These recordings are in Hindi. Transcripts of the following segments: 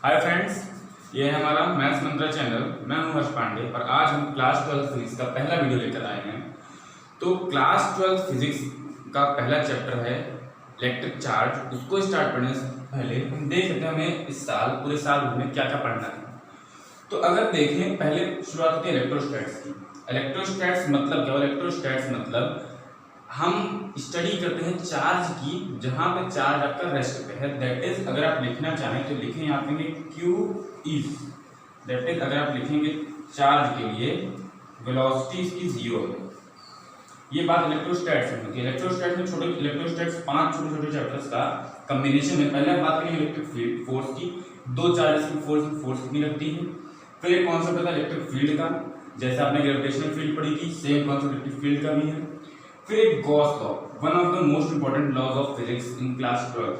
हाय फ्रेंड्स, ये है हमारा मैथ्स मंत्रा चैनल। मैं हूं हर्ष पांडे और आज हम क्लास 12 फिजिक्स का पहला वीडियो लेकर आए हैं। तो क्लास 12 फिजिक्स का पहला चैप्टर है इलेक्ट्रिक चार्ज। उसको स्टार्ट करने से पहले हम देख सकते हैं हमें इस साल पूरे साल में क्या क्या पढ़ना है। तो अगर देखें, पहले शुरुआत होती है इलेक्ट्रोस्टैट्स की। इलेक्ट्रोस्टैट्स मतलब क्या? इलेक्ट्रोस्टैट्स मतलब हम स्टडी करते हैं चार्ज की, जहां पे चार्ज आपका रेस्ट पे है। दैट इज अगर आप लिखना चाहें तो लिखें यहाँ पे क्यू इज, दैट इज अगर आप लिखेंगे चार्ज के लिए वेलोसिटी इसकी 0 है। ये बात इलेक्ट्रोस्टैट्स में होती है। इलेक्ट्रोस्टैट्स में छोटे इलेक्ट्रोस्टैट्स 5 छोटे छोटे चैप्टर्स का कॉम्बिनेशन है। पहले हम बात करेंगे इलेक्ट्रिक फील्ड फोर्स की, दो चार्जेस की फोर्स कितनी लगती है। फिर एक कॉन्सेप्ट होता है इलेक्ट्रिक फील्ड का, जैसे आपने ग्रेविटेशनल फील्ड पढ़ी थी, सेम कॉन्सेप्ट इलेक्ट्रिक फील्ड का भी है। फिर एक Gauss law, one of the most important laws of physics in class 12।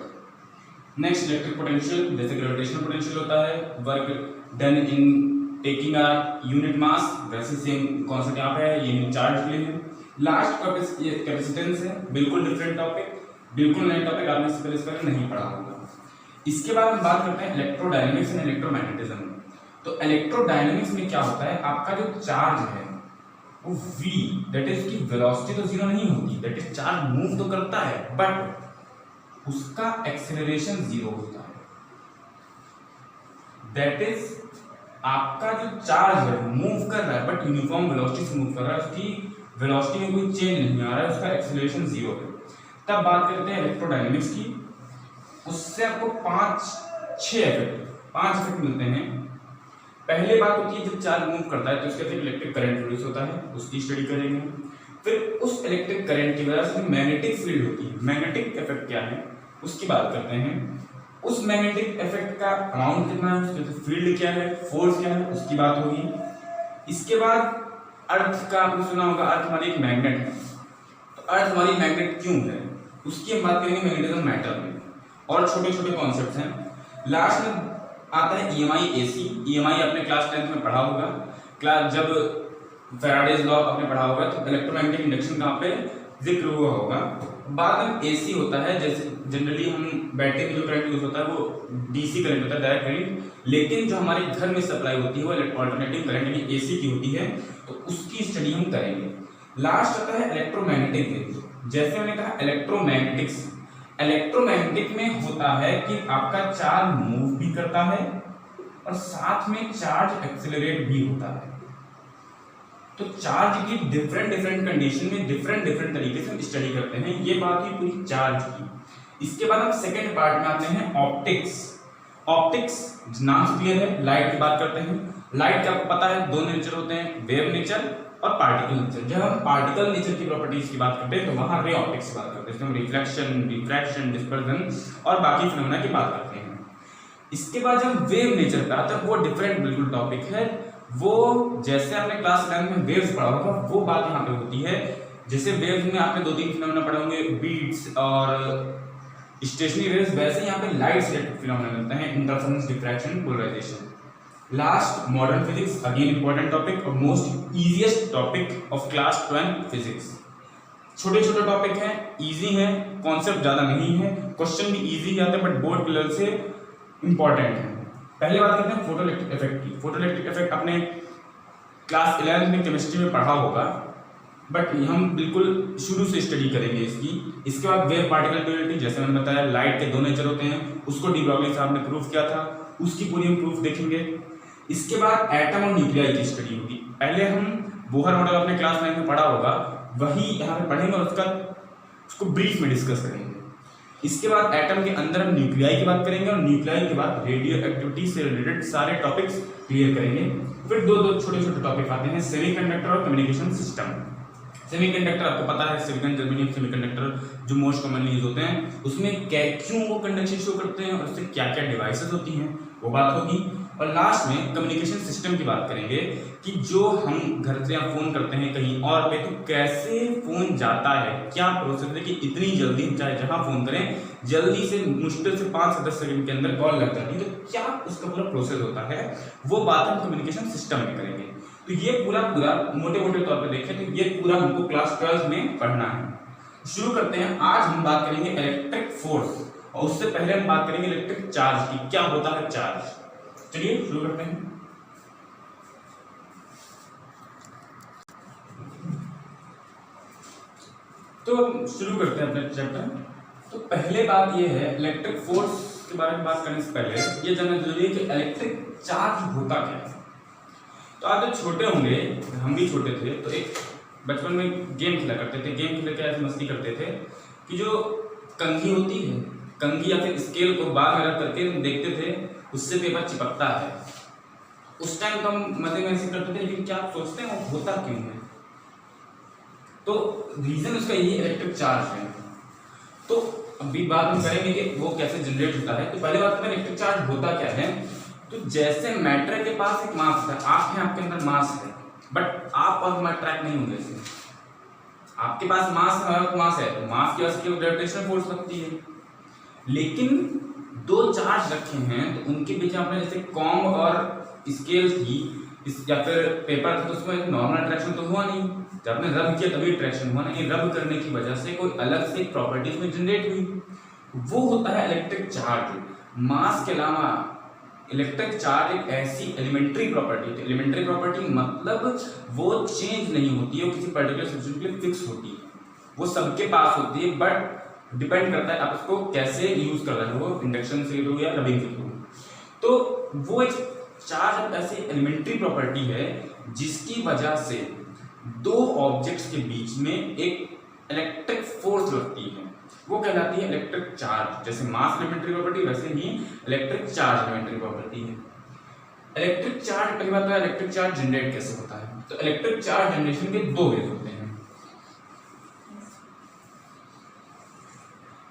Next electric potential, जैसे ग्रेविटेशनल पोटेंशियल होता है, work done in taking a unit mass, वैसे सेम कॉन्सेप्ट यहाँ पे है, ये चार्ज के लिए है। लास्ट कैपेसिटेंस है, बिल्कुल डिफरेंट टॉपिक, बिल्कुल नया टॉपिक, आपने इससे पहले इसका नहीं पढ़ा होगा। इसके बाद हम बात करते हैं इलेक्ट्रोडायनेमिक्स एंड इलेक्ट्रोमैग्नेटिज्म। तो इलेक्ट्रोडायनेमिक्स में क्या होता है, आपका जो चार्ज है वो v, दैट इज की वेलोसिटी तो 0 नहीं होती, दैट इज चार्ज मूव तो करता है बट उसका एक्सेलरेशन 0 होता है। दैट इज आपका जो चार्ज है मूव कर रहा है बट यूनिफॉर्म वेलोसिटी से मूव कर रहा है, उसकी वेलोसिटी में कोई चेंज नहीं आ रहा है, उसका एक्सेलरेशन 0 है। तब बात करते हैं इलेक्ट्रोडायनेमिक्स की। उससे आपको 5-6 इफेक्ट मिलते हैं। पहले बात होती है जब चार्ज मूव करता है तो उसके अंदर इलेक्ट्रिक करंट प्रोड्यूस होता है, उसकी स्टडी करेंगे। फिर उस इलेक्ट्रिक करंट की वजह से मैग्नेटिक फील्ड होती है, मैग्नेटिक इफेक्ट क्या है उसकी बात करते हैं। उस मैग्नेटिक इफेक्ट का अमाउंट कितना है, उसके फील्ड क्या है, फोर्स क्या है, उसकी बात होगी। इसके बाद अर्थ का आपने सुना होगा, अर्थ हमारी एक मैग्नेट है। तो अर्थ हमारी मैग्नेट क्यों है उसकी हम बात करेंगे मैग्नेटिज्म मैटर में, और छोटे छोटे कॉन्सेप्ट्स हैं। लास्ट में आता है EMI AC। EMI आपने क्लास 10th में पढ़ा होगा, क्लास जब फैराडेज लॉ आपने पढ़ा होगा तो इलेक्ट्रोमैग्नेटिक इंडक्शन कहाँ पे जिक्र हुआ होगा। बाद में AC होता है, जैसे जनरली हम बैटरी में जो करंट यूज होता है वो DC करंट होता है, डायरेक्ट करंट, लेकिन जो हमारे घर में सप्लाई होती है वो अल्टरनेटिव करंट यानी AC की होती है, तो उसकी स्टडी हम करेंगे। लास्ट आता है इलेक्ट्रोमैग्नेटिक वेव्स, जैसे हमने कहा इलेक्ट्रोमैग्नेटिक्स। इलेक्ट्रोमैग्नेटिक में होता है कि आपका चार्ज मूव भी करता है और साथ में चार्ज एक्सेलरेट भी होता है। तो चार्ज की डिफरेंट कंडीशन में डिफरेंट तरीके से हम स्टडी करते हैं। ये बात हुई पूरी चार्ज की। इसके बाद हम सेकेंड पार्ट में आते हैं ऑप्टिक्स। ऑप्टिक्स नाम से क्लियर है, लाइट की बात करते हैं। लाइट का आपको पता है दो नेचर होते हैं, वेव नेचर और पार्टिकल नेचर। जब हम पार्टिकल नेचर की प्रॉपर्टीज की बात करते हैं तो वहां रे ऑप्टिक्स की बात करते हैं, इसमें हम रिफ्लेक्शन, डिफ्रैक्शन, डिस्पर्जन और बाकी फिनोमेना की बात करते हैं। इसके बाद जब वेव नेचर पे आता है वो डिफरेंट बिल्कुल टॉपिक है। वो जैसे आपने क्लास 11 में वेव्स पढ़ा होगा वो बात यहाँ पे होती है। जैसे वेव्स में आपने 2-3 फिनोमेना पढ़े होंगे, बीट्स और स्टेशनरी वेव्स, वैसे यहाँ पे लाइट से रिलेटेड फिनोमेना मिलते हैं, interference, diffraction, polarisation. Last modern physics, again important topic और most easiest topic of class 12 physics. छोटे छोटे टॉपिक हैं, इजी हैं, कॉन्सेप्ट ज्यादा नहीं है, क्वेश्चन भी इजी आते हैं बट बोर्ड लेवल से इंपॉर्टेंट है। पहले बात करते हैं फोटोइलेक्ट्रिक इफेक्ट की। फोटोइलेक्ट्रिक इफेक्ट आपने क्लास 11 में केमिस्ट्री में पढ़ा होगा बट हम बिल्कुल शुरू से स्टडी करेंगे इसकी। इसके बाद वेव पार्टिकल ड्यूअलिटी, जैसे मैंने बताया लाइट के दो नेचर होते हैं, उसको डी ब्रॉगली साहब ने प्रूफ किया था, उसकी पूरी हम प्रूफ देखेंगे। इसके बाद एटम और न्यूक्लियाई की स्टडी होगी। पहले हम बोहर मॉडल अपने क्लास 9 में पढ़ा होगा, वही यहाँ पे पढ़ेंगे और उसको ब्रीफ में डिस्कस करेंगे। इसके बाद एटम के अंदर हम न्यूक्लियाई की बात करेंगे और न्यूक्लियाई के बाद रेडियो एक्टिविटी से रिलेटेड सारे टॉपिक्स क्लियर करेंगे। फिर दो छोटे छोटे टॉपिक आते हैं, सेमीकंडक्टर और कम्युनिकेशन सिस्टम। सेमीकंडक्टर आपको पता है, सिलिकॉन, जर्मेनियम सेमीकंडक्टर जो मोस्ट कॉमनली यूज होते हैं, उसमें क्यों वो कंडक्शन शो करते हैं और उससे क्या क्या डिवाइसेस होती हैं वो बात होगी। और लास्ट में कम्युनिकेशन सिस्टम की बात करेंगे कि जो हम घर से फोन करते हैं कहीं और पे तो कैसे फोन जाता है, क्या प्रोसेस है कि इतनी जल्दी चाहे जहां फोन करें जल्दी से मुश्किल से 5 से 10 सेकंड के अंदर कॉल लग जाती है, तो क्या उसका पूरा प्रोसेस होता है वो बात हम कम्युनिकेशन सिस्टम में करेंगे। तो ये पूरा मोटे तौर पर देखें तो ये पूरा हमको क्लास 12 में पढ़ना है। शुरू करते हैं। आज हम बात करेंगे इलेक्ट्रिक फोर्स और उससे पहले हम बात करेंगे इलेक्ट्रिक चार्ज की। क्या होता है चार्ज? चलिए शुरू करते हैं। तो शुरू करते हैं अपने चैप्टर। तो पहले बात ये है, इलेक्ट्रिक फोर्स के बारे में बात करने से पहले ये जानना जरूरी है कि इलेक्ट्रिक चार्ज होता क्या है। तो आप जब छोटे होंगे, हम भी छोटे थे, तो एक बचपन में गेम खेला करते थे। गेम खेल के ऐसे मस्ती करते थे कि जो कंघी होती है, कंघी या फिर स्केल को बाल में रख करके देखते थे उससे पेपर चिपकता है। उस टाइम तो हम मजे में ऐसे करते थे, लेकिन क्या आप सोचते हैं वो होता क्यों है? तो रीजन उसका यही इलेक्ट्रिक चार्ज है। तो अभी बात हम करेंगे कि वो कैसे जनरेट होता है। तो पहले बात में इलेक्ट्रिक चार्ज होता क्या है। तो जैसे मैटर के पास एक मास है, आप हैं, आपके अंदर मास है, बट आप और मैं ट्रैक नहीं होंगे इसे। आपके पास मास है और मास है, तो मास की वजह से ग्रेविटेशनल फोर्स लगती है। लेकिन दो चार्ज रखे हैं तो उनके बीच में आपने जैसे कॉम्ब और स्केल थी या फिर पेपर था, तो उसमें नॉर्मल अट्रैक्शन तो हुआ नहीं। जब आपने रब किया तभी अट्रैक्शन हुआ, नहीं रब करने की वजह से कोई अलग से प्रॉपर्टीज में जनरेट हुई, वो होता है इलेक्ट्रिक चार्ज। मास के अलावा इलेक्ट्रिक चार्ज एक ऐसी एलिमेंट्री प्रॉपर्टी है। एलिमेंट्री प्रॉपर्टी मतलब वो चेंज नहीं होती है, वो किसी पर्टिकुलर सब्सटेंस के लिए फिक्स होती है, वो सबके पास होती है, बट डिपेंड करता है आप उसको कैसे यूज कर रहे हो, इंडक्शन से थ्रू या रबिंग के थ्रू। तो वो एक चार्ज ऐसी एलिमेंट्री प्रॉपर्टी है जिसकी वजह से दो ऑब्जेक्ट्स के बीच में एक इलेक्ट्रिक फोर्स लगती है, वो कहलाती है इलेक्ट्रिक चार्ज। जैसे मास एलिमेंट्री प्रॉपर्टी, वैसे ही इलेक्ट्रिक चार्ज एलिमेंट्री प्रॉपर्टी है। इलेक्ट्रिक चार्ज, पहली बात है इलेक्ट्रिक चार्ज जनरेट कैसे होता है। तो इलेक्ट्रिक चार्ज जनरेशन के दो वेज होते हैं।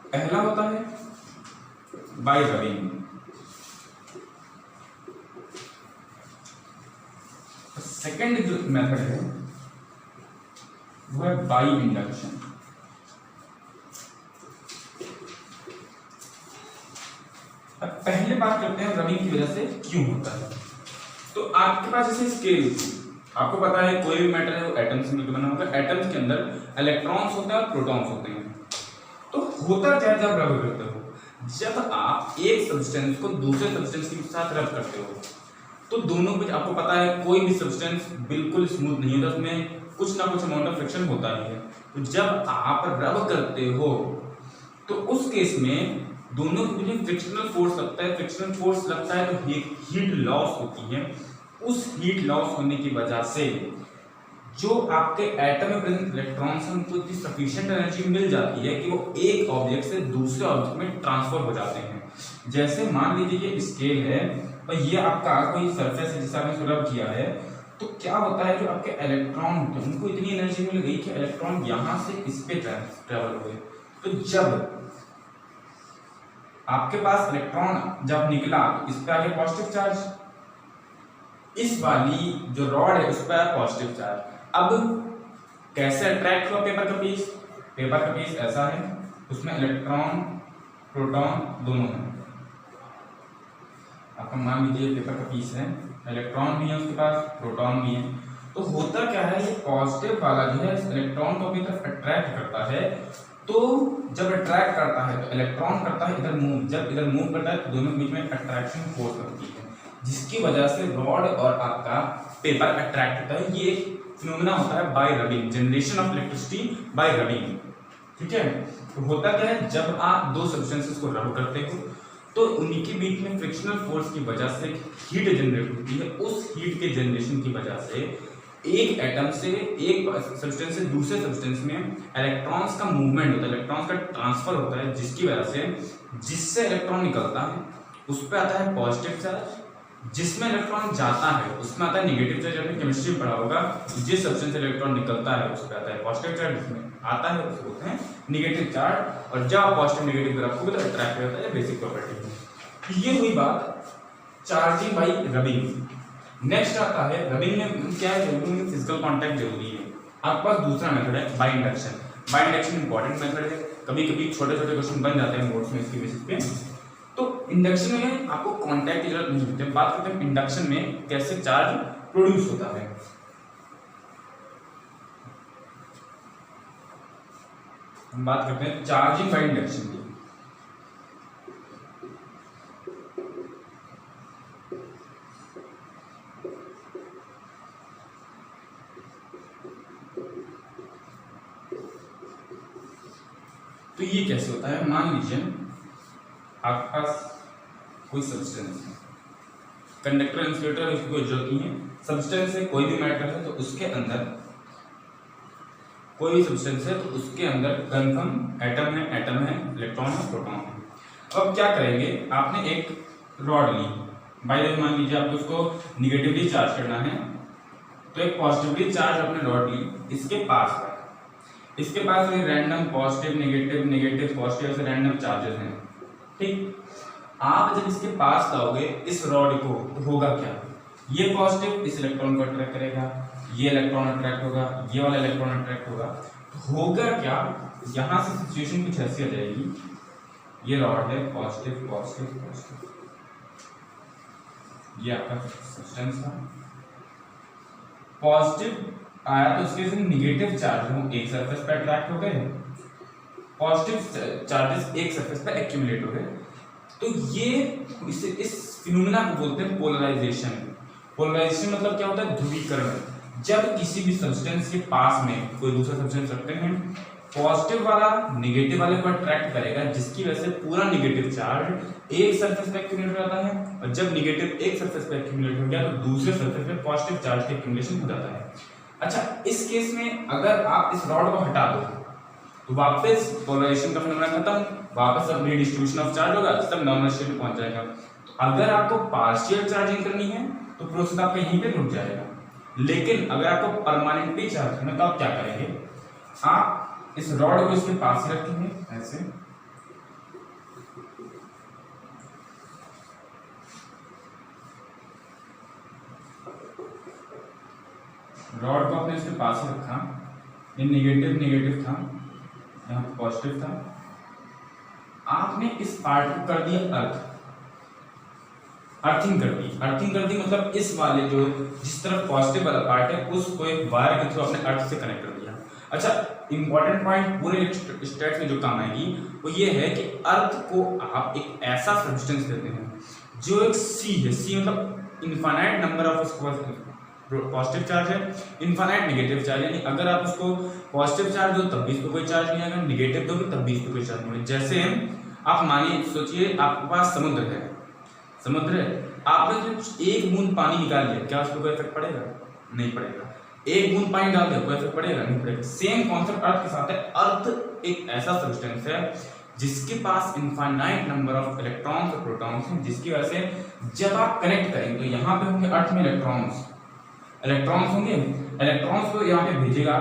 पहला होता है बाय रबिंग, सेकेंड जो मेथड है वो है बाय इंडक्शन। अब पहले बात करते हैं रबिंग की वजह से क्यों होता है। तो आपके पास जैसे स्केल, आपको पता है कोई भी मैटर है वो एटम से मिलकर बना होता है। एटम्स के अंदर इलेक्ट्रॉन्स होते हैं और प्रोटॉन्स होते हैं। तो होता क्या है जब रब करते हो, जब आप एक सब्सटेंस को दूसरे सब्सटेंस के साथ रब करते हो तो दोनों बीच, आपको पता है कोई भी सब्सटेंस बिल्कुल स्मूथ नहीं होता, उसमें कुछ ना कुछ अमाउंट ऑफ फ्रिक्शन होता ही है। तो जब आप रब करते हो तो उस केस में दोनों के बीच फ्रिक्शनल फोर्स लगता है। फ्रिक्शनल फोर्स लगता है तो हीट लॉस होती है। उस हीट लॉस होने की वजह से जो आपके एटम में प्रेजेंट इलेक्ट्रॉन्स हैं उनको इतनी सफिशिएंट एनर्जी मिल जाती है कि वो एक ऑब्जेक्ट से दूसरे ऑब्जेक्ट में ट्रांसफर हो जाते हैं। जैसे मान लीजिए ये स्केल है और ये आपका कोई सरफेस है जिसे आपने रब किया है, तो क्या होता है जो आपके इलेक्ट्रॉन होते हैं उनको इतनी एनर्जी मिल गई कि इलेक्ट्रॉन यहां से इस पे ट्रेवल हुए। तो जब आपके पास इलेक्ट्रॉन जब निकला तो इस पे आ गया पॉजिटिव चार्ज, इस वाली जो रॉड है उस पर आया पॉजिटिव चार्ज। अब कैसे अट्रैक्ट हुआ पेपर का पीस? पेपर का पीस ऐसा है, उसमें इलेक्ट्रॉन प्रोटॉन दोनों है। आपका मान लीजिए पेपर का पीस है, इलेक्ट्रॉन भी है उसके पास, प्रोटॉन भी है। तो होता क्या है, ये पॉजिटिव वाला जो है इलेक्ट्रॉन को अपनी तरफ अट्रैक्ट करता है। तो जब अट्रैक्ट करता है तो इलेक्ट्रॉन करता है इधर मूव, जब इधर मूव करता है तो दोनों के बीच में अट्रैक्शन फोर्स लगती है, जिसकी वजह से रॉड और आपका पेपर अट्रैक्ट होता है। ये फिनोमेना होता है bye rubbing, generation of electricity bye rubbing. ठीक है, तो होता क्या है जब आप दो सब्सटेंसेस को रब करते हो तो उनके बीच में फ्रिक्शनल फोर्स की वजह से हीट जनरेट होती है। उस हीट के जनरेशन की वजह से एक एटम से एक सब्सटेंस से दूसरे सब्सटेंस में इलेक्ट्रॉन्स का मूवमेंट होता है, इलेक्ट्रॉन्स का ट्रांसफर होता है, जिसकी वजह से जिससे इलेक्ट्रॉन निकलता है उस पर आता है पॉजिटिव चार्ज, जिसमें इलेक्ट्रॉन जाता है उसमें आता है नेगेटिव चार्ज। आपने केमिस्ट्री में पढ़ा होगा, जिस सब्सटेंस से इलेक्ट्रॉन निकलता है उस पर आता है पॉजिटिव चार्ज, जिसमें आता है उसको बोलते हैं नेगेटिव चार्ज। और जब आप पॉजिटिव नेगेटिव रखोगे तो अट्रैक्ट होता है, बेसिक प्रॉपर्टी है। ये हुई बात चार्जिंग बाई रबिंग। नेक्स्ट आता है रबिंग में क्या है, रबिंग में फिजिकल कांटेक्ट जरूरी है। आपके पास दूसरा मेथड है by induction. By induction important method है, कभी कभी छोटे छोटे क्वेश्चन बन जाते हैं बोर्ड्स में इसकी बेसिस पे। तो इंडक्शन में आपको कांटेक्ट की जरूरत नहीं होती। बात करते हैं इंडक्शन में कैसे चार्ज प्रोड्यूस होता है। हम बात करते हैं चार्जिंग बाय इंडक्शन की। कैसे होता है, मान लीजिए आपके पास कोई सब्सटेंस है, कंडक्टर इंसुलेटर इसकी कोई जरूरत नहीं है, सब्सटेंस है कोई भी मैटर है तो उसके अंदर कोई भी सब्सटेंस है तो उसके अंदर कन्फर्म एटम है, इलेक्ट्रॉन है, प्रोटॉन है। अब क्या करेंगे, आपने एक रॉड ली, बाय द वे मान लीजिए आपको उसको निगेटिवली चार्ज करना है, तो एक पॉजिटिवली चार्ज आपने रॉड ली, इसके पास random positive negative negative positive ऐसे रैंडम चार्जेस हैं, ठीक। आप जब इसके पास लाओगे इस रॉड को तो होगा क्या, ये पॉजिटिव इस इलेक्ट्रॉन को अट्रैक्ट करेगा, ये इलेक्ट्रॉन अट्रैक्ट होगा, ये वाला इलेक्ट्रॉन अट्रैक्ट होगा, तो होगा क्या, यहां से सिचुएशन कुछ ऐसी आ जाएगी, ये रॉड है पॉजिटिव पॉजिटिव पॉजिटिव, ये आपका सब्सटेंस था, पॉजिटिव आया तो उसके निगेटिव चार्ज हो एक सरफेस पे अट्रैक्ट हो गए, पॉजिटिव चार्जेस एक सरफेस पे एक्यूमुलेट हो गए, तो ये इस फिनोमेना को बोलते हैं पोलराइजेशन। पोलराइजेशन मतलब क्या होता है, ध्रुवीकरण। जब किसी भी सब्सटेंस के पास में कोई दूसरा सब्सटेंस रखते हैं, पॉजिटिव वाला नेगेटिव वाले को अट्रैक्ट करेगा, जिसकी वजह से पूरा नेगेटिव चार्ज एक सरफेस पे एक्यूमुलेट हो जाता है, और जब नेगेटिव एक सरफेस पे एक्यूमुलेट हो गया तो दूसरे सरफेस पे पॉजिटिव चार्ज का एक्यूमुलेशन हो जाता है। अच्छा, इस केस में अगर आप इस रॉड को हटा दो तो वापस पोलराइजेशन का फिनोमेना खत्म, वापस सब रीडिस्ट्रीब्यूशन ऑफ चार्ज होगा, सब नॉर्मल स्टेट में पहुंच जाएगा। अगर आपको पार्शियल चार्जिंग करनी है तो प्रोसेस आपका यहीं पे रुक जाएगा, लेकिन अगर आपको परमानेंटली चार्ज करना है तो आप क्या करेंगे, आप इस रॉड को इसके पास ही रखेंगे ऐसे, रॉड को आपने इसके पास ही रखा, ये नेगेटिव था, यहाँ पॉजिटिव था, आपने इस पार्ट को कर दिया अर्थिंग कर दी मतलब इस वाले जो जिस तरफ पॉजिटिव वाला पार्ट है उसको एक वायर के थ्रू अपने अर्थ से कनेक्ट कर दिया। अच्छा, इंपॉर्टेंट पॉइंट पूरे स्टेट्स में जो काम आएगी वो ये है कि अर्थ को आप एक ऐसा सब्सटेंस देते हैं जो एक सी मतलब infinite number of positive charge है, इनफाइनाइट नेगेटिव चार्ज, यानी अगर आप उसको पॉजिटिव चार्ज दो तब भी इसको कोई चार्ज नहीं आएगा, नेगेटिव दो तब भी इसको कोई चार्ज नहीं आएगा। जैसे आप मानिए, सोचिए आपके पास समुद्र है, आपने जो एक बूंद पानी निकाल लिया, क्या उसको कोई इफेक्ट पड़ेगा? नहीं पड़ेगा। एक बूंद पानी डाल दिया, कोई इफेक्ट पड़ेगा? नहीं पड़ेगा। सेम कॉन्सेप्ट अर्थ के साथ है। अर्थ एक ऐसा सब्सटेंस है जिसके पास इनफाइनाइट नंबर ऑफ इलेक्ट्रॉन्स और प्रोटॉन्स हैं, जिसकी वजह से जब आप कनेक्ट करेंगे तो यहाँ पे होंगे अर्थ में इलेक्ट्रॉन्स होंगे, इलेक्ट्रॉन्स को यहाँ पे भेजेगा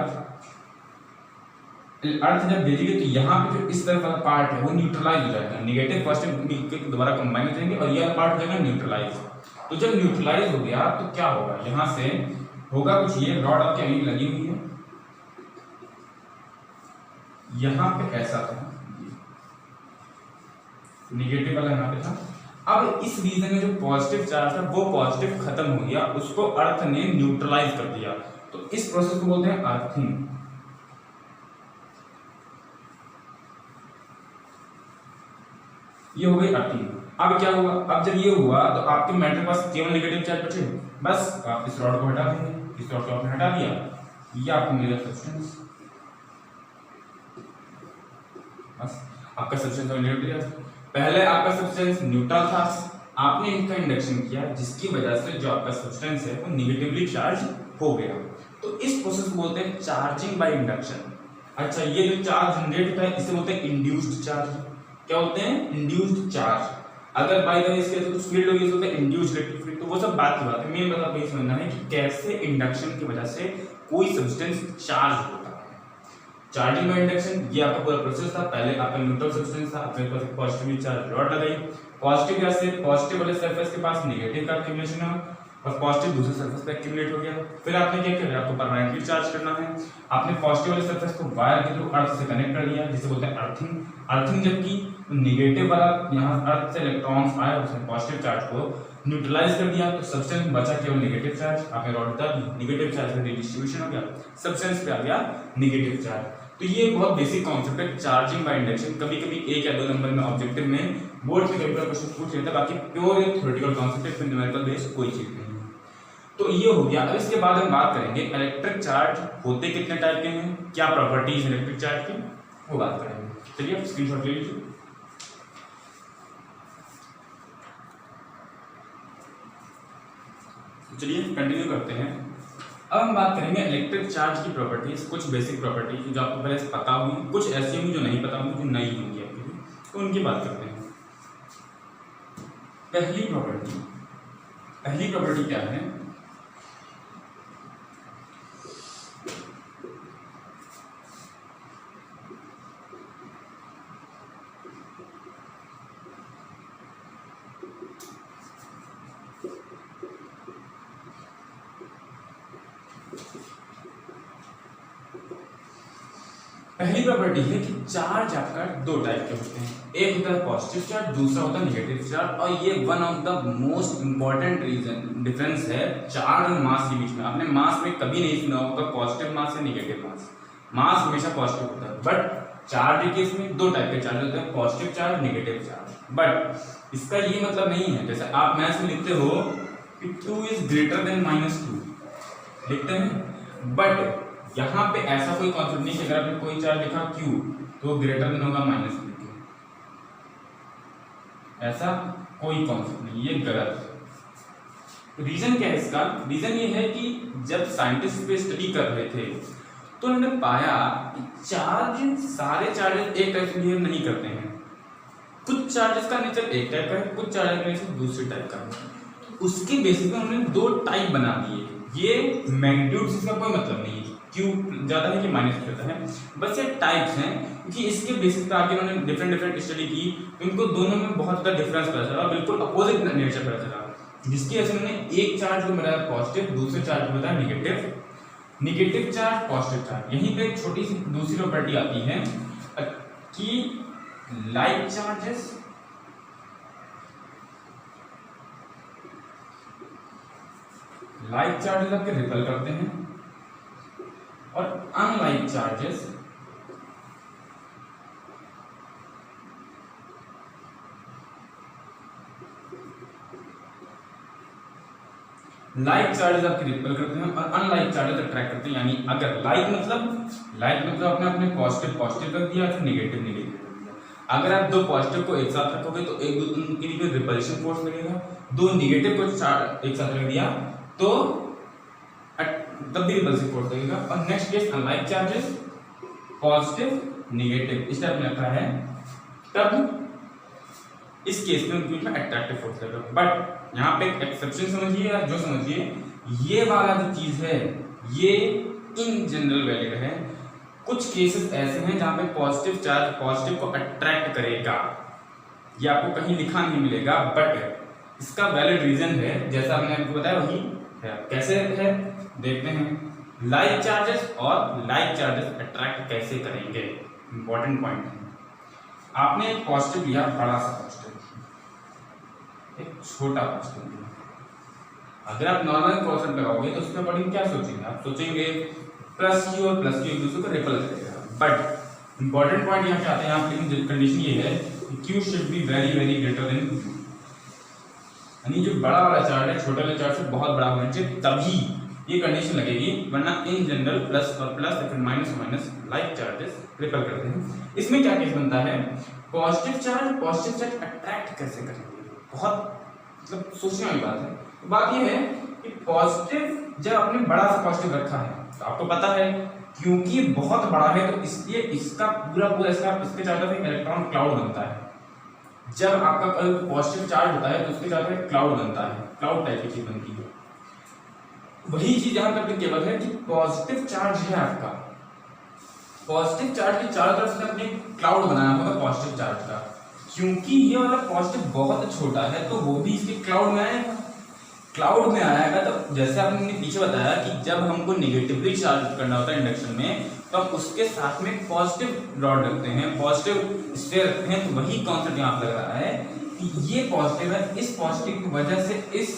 अर्थ, जब भेजेगी तो यहाँ पे जो इस तरफ वाला पार्ट है वो न्यूट्रलाइज हो जाएगा, नेगेटिव पॉजिटिव दोबारा कंबाइन हो जाएंगे और यह पार्ट हो जाएगा न्यूट्रलाइज। तो जब न्यूट्रलाइज हो गया तो क्या होगा, यहाँ से होगा कुछ, ये रॉड आपके अभी लगी हुई है, यहाँ पे ऐसा था, नेगेटिव वाला यहाँ पे था। अब इस रीजन में जो पॉजिटिव चार्ज था वो पॉजिटिव खत्म हो गया, उसको अर्थ ने न्यूट्रलाइज कर दिया, तो इस प्रोसेस को बोलते हैं अर्थिंग। ये हो गई अर्थिंग। अब क्या हुआ, अब जब ये हुआ तो आपके मैटर के पास केवल नेगेटिव चार्ज बचे, बस आप इस रॉड को हटा देंगे, इस रॉड को आपने हटा दिया, ये आपको मिलेगा सब्सटेंस, बस आपका सब्सटेंस न्यूट्रल। पहले आपका सब्सटेंस न्यूट्रल था, आपने इनका इंडक्शन किया जिसकी वजह से जो आपका सब्सटेंस है वो नेगेटिवली चार्ज हो गया, तो इस प्रोसेस को बोलते हैं चार्जिंग बाय इंडक्शन। अच्छा, ये जो चार्ज जनरेट होता है इसे बोलते हैं इंड्यूस्ड चार्ज। क्या होते हैं? Induced charge. अगर बाय द वे इसके तो फील्ड होगी, होता है इंड्यूस्ड इलेक्ट्रिक फील्ड। तो वो सब बात की बात है, मेन बात आपको ये समझना है कि कैसे इंडक्शन की वजह से कोई सब्सटेंस चार्ज होता है। चार्जिंग बाय इंडक्शन, ये आपका पूरा प्रोसेस था। पहले आपका न्यूट्रल सब्सटेंस था, आपके पास पॉजिटिवली चार्ज रॉड लगाई, पॉजिटिव या से पॉजिटिव वाले सरफेस के पास नेगेटिव का एक्यूमुलेशन है और पॉजिटिव दूसरे सरफेस पे एक्यूमुलेट हो गया। फिर आपने क्या किया, आपको परमानेंटली चार्ज करना है, आपने पॉजिटिव वाले सरफेस को वायर के थ्रू अर्थ से कनेक्ट कर दिया, जिसे बोलते हैं अर्थिंग। अर्थिंग जबकि नेगेटिव वाला यहाँ अर्थ से इलेक्ट्रॉन्स आए, उसने पॉजिटिव चार्ज को न्यूट्रलाइज कर दिया, तो सब्सटेंस बचा केवल नेगेटिव चार्ज। आपने रॉड बता दी, नेगेटिव चार्ज का डिस्ट्रीब्यूशन हो गया, सब्सटेंस पे आ गया नेगेटिव चार्ज। तो ये बहुत बेसिक कॉन्सेप्ट है चार्जिंग बाय इंडक्शन। कभी कभी 1 या 2 नंबर में ऑब्जेक्टिव में बोर्ड में कभी क्वेश्चन पूछ लेता है, बाकी प्योर थ्योरेटिकल कॉन्सेप्ट है, न्यूमेरिकल बेस कोई चीज नहीं है। तो ये हो गया। अब इसके बाद हम बात करेंगे इलेक्ट्रिक चार्ज होते कितने टाइप के हैं, क्या प्रॉपर्टीज इलेक्ट्रिक चार्ज की, वो बात करेंगे। चलिए आप स्क्रीनशॉट ले लीजिए। चलिए कंटिन्यू करते हैं। अब हम बात करेंगे इलेक्ट्रिक चार्ज की प्रॉपर्टीज, कुछ बेसिक प्रॉपर्टीज जो आपको पहले से पता होंगी, कुछ ऐसी होंगी जो नहीं पता होंगी, जो नई होंगी आपके लिए, तो उनकी बात करते हैं। पहली प्रॉपर्टी क्या है? पहली प्रॉपर्टी है कि चार्ज आपका दो टाइप के होते हैं, एक होता है पॉजिटिव चार्ज, दूसरा होता है नेगेटिव चार्ज। और ये one of the most important reason difference है चार्ज और मास के बीच में। आपने मास में कभी नहीं सुना होगा पॉजिटिव मास या नेगेटिव मास। मास हमेशा पॉजिटिव होता है, बट चार्ज के केस में दो टाइप के चार्ज होते हैं, positive charge, negative charge. But इसका ये मतलब नहीं है जैसे आप मैथ्स में लिखते हो कि 2 इज ग्रेटर देन -2 लिखते हैं, बट यहाँ पे ऐसा कोई कॉन्सेप्ट नहीं कि अगर आपने कोई चार्ज लिखा Q तो ग्रेटर देन होगा -Q। ऐसा कोई कॉन्सेप्ट नहीं, ये गलत है। रीजन क्या है इसका? रीजन ये है कि जब साइंटिस्ट पे स्टडी कर रहे थे तो उन्होंने पाया कि चार्ज, सारे चार्जेस एक टाइप से बिहेव नहीं करते हैं। कुछ चार्जेस का नेचर एक टाइप का है, कुछ चार्जेस का नेचर दूसरे टाइप का है। उसके बेसिस पे उन्होंने दो टाइप बना दिए। ये मैग्नीट्यूड से इसका कोई मतलब नहीं है, क्यू ज्यादा है कि माइनस ज्यादा है, बस ये टाइप्स हैं कि इसके बेसिस पे आगे उन्होंने डिफरेंट स्टडी की तो इनको दोनों में बहुत ज्यादा डिफरेंस पता चला, बिल्कुल अपोजिट नेचर पता चला। जिसकी वजह से उन्होंने एक चार्ज को बताया पॉजिटिव, दूसरे चार्ज को बताया negative. Negative charge, positive charge. यहीं पे एक छोटी सी दूसरी प्रॉपर्टी आती है कि लाइक चार्जेस आपके रिपल करते हैं और अनलाइक चार्जेस आपके रिपल करते हैं और अनलाइक चार्जेस अट्रैक्ट करते हैं। यानी अगर लाइक मतलब आपने अपने पॉजिटिव कर दिया, फिर नेगेटिव कर दिया। अगर आप दो पॉजिटिव को एक साथ रखोगे तो एक दूसरे के लिए रिपल्शन फोर्स लगेगा, दो नेगेटिव को एक साथ रख दिया तो तब भी रिपल्सिव फोर्स लगेगा। और next case unlike charges, positive negative इस टाइप में रखा है, तब इस केस में उनके बीच में अट्रैक्टिव फोर्स लगेगा। बट यहाँ पे एक एक्सेप्शन समझिए या जो समझिए, ये वाला जो चीज है ये इन जनरल वैलिड है। कुछ केसेस ऐसे हैं जहाँ पे पॉजिटिव चार्ज पॉजिटिव को अट्रैक्ट करेगा, ये आपको कहीं लिखा नहीं मिलेगा, बट इसका वैलिड रीजन है जैसा हमने आपको बताया वही है। कैसे है देखते हैं। लाइक चार्जेस और लाइक चार्जेस अट्रैक्ट कैसे करेंगे, इंपॉर्टेंट पॉइंट है। आपने एक पॉजिटिव लिया, बड़ा सा पॉजिटिव, एक छोटा पॉजिटिव लिया। अगर आप नॉर्मल कॉन्सेप्ट लगाओगे तो उसमें पढ़ेंगे क्या सोचेंगे? आप सोचेंगे प्लस क्यू और प्लस क्यू एक दूसरे को रिपल करेगा। बट इंपॉर्टेंट पॉइंट यहाँ क्या आते हैं आप, लेकिन कंडीशन ये है कि Q should be very greater than Q. यानी जो बड़ा वाला चार्ज है छोटे वाले चार्ज से बहुत बड़ा होना चाहिए, तभी ये कंडीशन लगेगी, वरना इन जनरल प्लस और प्लस या फिर माइनस लाइक चार्जेस रिपल करते हैं। इसमें क्या केस बनता है? पॉजिटिव चार्ज अट्रैक्ट कैसे करेंगे, बहुत मतलब सोचने वाली बात है। तो बात ये है कि पॉजिटिव जब आपने बड़ा सा पॉजिटिव रखा है तो आपको पता है क्योंकि बहुत बड़ा है तो इसलिए इसका पूरा इसके चारों तरफ इलेक्ट्रॉन क्लाउड बनता है। जब आपका पॉजिटिव चार्ज होता है तो उसके चारों तरफ क्लाउड बनता है, क्लाउड टाइप की चीज बनती है। वही चीज यहाँ पे एप्लीकेबल है कि पॉजिटिव चार्ज है आपका, पॉजिटिव चार्ज के चारों तरफ से अपने क्लाउड बनाया होगा पॉजिटिव चार्ज का। क्योंकि ये वाला पॉजिटिव बहुत छोटा है तो वो भी इसके क्लाउड में आएगा। क्लाउड में आएगा तो जैसे आपने पीछे बताया कि जब हमको नेगेटिवली चार्ज करना होता है इंडक्शन में तो हम उसके साथ में पॉजिटिव रॉड रखते हैं, पॉजिटिव स्फीयर रखते हैं। तो वही कॉन्सेप्ट यहाँ लग रहा है कि ये पॉजिटिव है, इस पॉजिटिव की वजह से इस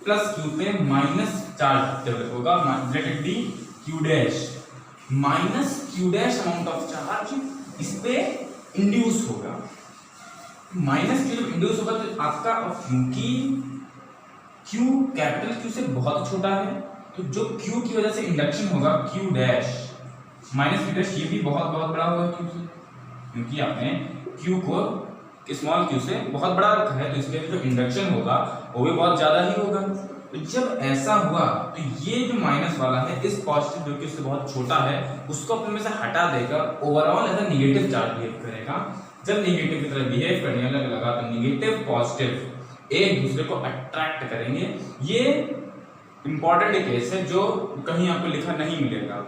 प्लस क्यू पे माइनस चार्ज डेवलप होगा, let it be Q dash, minus Q dash amount of charge इस पे इंड्यूस होगा। माइनस क्यू जब इंड्यूस होगा तो आपका, क्योंकि क्यू कैपिटल क्यू से बहुत छोटा है तो जो क्यू की वजह से इंडक्शन होगा Q dash minus Q dash, ये भी बहुत बड़ा होगा क्यू से, क्योंकि आपने Q को स्मॉल q से बहुत बड़ा रखा है, तो इसलिए जो इंडक्शन होगा वो भी बहुत ज्यादा ही होगा। तो जब ऐसा हुआ तो ये जो माइनस वाला है इस पॉजिटिव जो कि उससे बहुत छोटा है उसको अपने में से हटा देगा, overall as a negative charge behave करेगा। जब नेगेटिव की तरह बिहेव करने लगा तो नेगेटिव पॉजिटिव एक दूसरे को अट्रैक्ट करेंगे। ये इंपॉर्टेंट केस है जो कहीं आपको लिखा नहीं मिलेगा।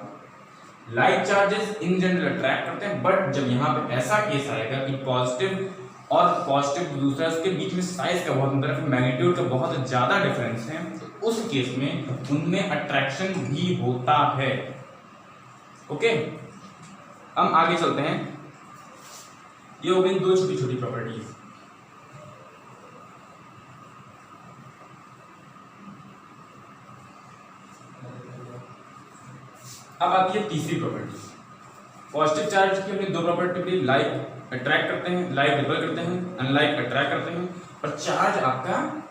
Like charges in general attract करते हैं, बट जब यहाँ पे ऐसा केस आएगा कि पॉजिटिव और पॉजिटिव दूसरा के बीच में साइज का बहुत अंतर है, मैग्नीट्यूड का बहुत ज्यादा डिफरेंस है, तो उस केस में उनमें अट्रैक्शन भी होता है। ओके, हम आगे चलते हैं। ये हो गई दो छोटी छोटी प्रॉपर्टीज। अब आती है तीसरी प्रॉपर्टी। पॉजिटिव चार्ज की हमने दो प्रॉपर्टी, लाइक अट्रैक्ट करते हैं, लाइक रिपेल करते हैं, अनलाइक अट्रैक्ट करते हैं। और चार्ज आपका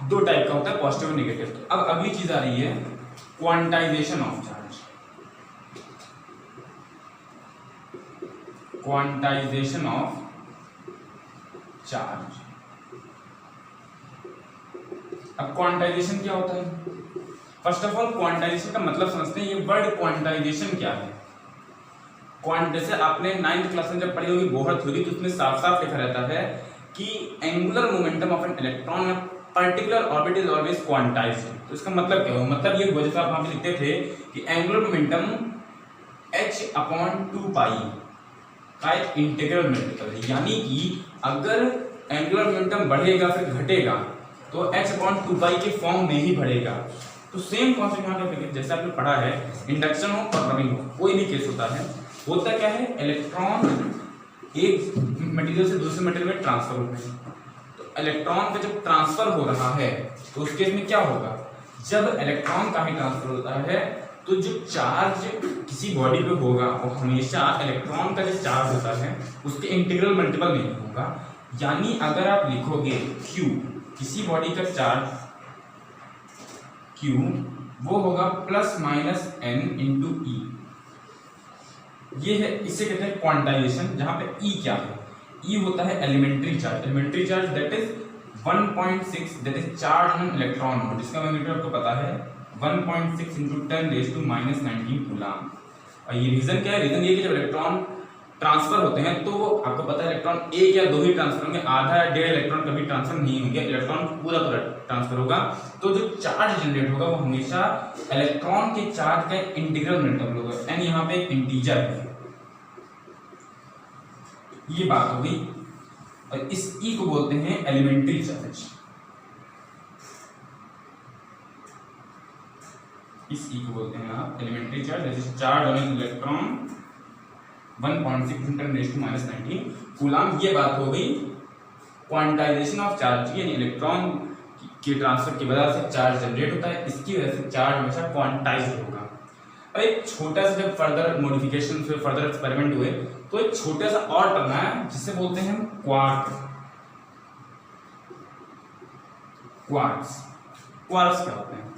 दो टाइप का होता है, पॉजिटिव और नेगेटिव। तो अब अगली चीज आ रही है quantization of charge. Quantization of charge. अब क्वांटाइजेशन क्या होता है? फर्स्ट ऑफ ऑल क्वांटाइजेशन का मतलब समझते हैं। ये वर्ड क्वांटाइजेशन क्या है? जैसे आपने 9th क्लास में जब पढ़ी होगी बोहर थ्योरी, तो उसमें साफ साफ लिखा रहता है कि angular momentum of an electron में particular orbit is always quantised. तो इसका मतलब क्या हुआ? मतलब ये हुआ जैसे आप वहां पे लिखते थे कि एंगुलर मोमेंटम h/2π का एक इंटीग्रल मल्टीपल है, यानी कि अगर एंगुलर मोमेंटम बढ़ेगा फिर घटेगा तो h/2π के फॉर्म में ही बढ़ेगा। तो सेम कॉन्सेप्ट यहाँ पे जैसे आपने पढ़ा है, इंडक्शन हो और रनिंग हो, कोई भी केस होता क्या है, इलेक्ट्रॉन एक मटेरियल से दूसरे मटेरियल में ट्रांसफर होते हैं। तो इलेक्ट्रॉन का जब ट्रांसफर हो रहा है तो उस केस में क्या होगा? जब इलेक्ट्रॉन का ही ट्रांसफर होता है तो जो चार्ज किसी बॉडी पे होगा वो हमेशा इलेक्ट्रॉन का जो चार्ज होता है उसके इंटीग्रल मल्टीपल नहीं होगा। यानी अगर आप लिखोगे Q, किसी बॉडी का चार्ज Q वो होगा +-n × E। ये है, इसे कहते हैं क्वांटाइजेशन, जहां पे E क्या है? E होता है elementary charge. Elementary charge that is 1.6, that is charge on electron volt, जिसका मैग्नीट्यूड आपको पता है 1.6 × 10⁻⁻19 कूलम। और ये रीजन क्या है? रीजन ये कि जब इलेक्ट्रॉन ट्रांसफर होते हैं तो आपको पता है इलेक्ट्रॉन एक या दो ही ट्रांसफर होंगे, आधा या डेढ़ इलेक्ट्रॉन कभी ट्रांसफर नहीं होंगे, इलेक्ट्रॉन पूरा ट्रांसफर होगा। तो जो चार्ज जनरेट होगा वो हमेशा इलेक्ट्रॉन के चार्ज का इंटीग्रल मल्टीपल होगा। एन यहाँ पे एक इंटीजर है। ये बात हो गई। और इस ई को बोलते हैं एलिमेंट्री चार्ज। इस ई को बोलते हैं आप एलिमेंट्री चार्ज, जैसे charge on an electron 1.6 × 10⁻⁻19 coulomb. ये बात हो गई क्वांटाइजेशन ऑफ चार्ज, यानी इलेक्ट्रॉन के ट्रांसफर की वजह से चार्ज जनरेट होता है, इसकी वजह से चार्ज हमेशा क्वांटाइज्ड होगा। और एक छोटा सा जब फर्दर मॉडिफिकेशन फिर फर्दर एक्सपेरिमेंट हुए तो एक छोटा सा और टर्म है जिसे बोलते हैं क्वार्क। क्वार्क्स क्या होते हैं?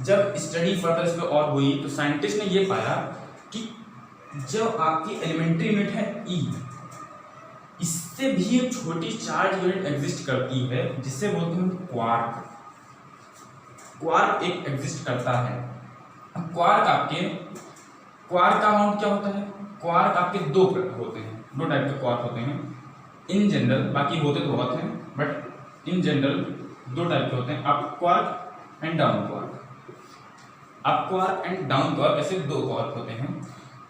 जब स्टडी फर्दर इस पे और हुई तो साइंटिस्ट ने ये पाया कि जो आपकी एलिमेंट्री यूनिट है E, इससे भी एक छोटी चार्ज यूनिट एग्जिस्ट करती है जिसे बोलते हैं क्वार्क। क्वार्क एक एग्जिस्ट करता है। क्वार्क का अमाउंट क्या होता है? क्वार्क आपके दो होते हैं, दो टाइप के क्वार्क होते हैं इन जनरल, बाकी होते तो बहुत हैं बट इन जनरल दो टाइप के होते हैं, up quark and down quark. Up quark and down quark ऐसे दो क्वार्क होते हैं।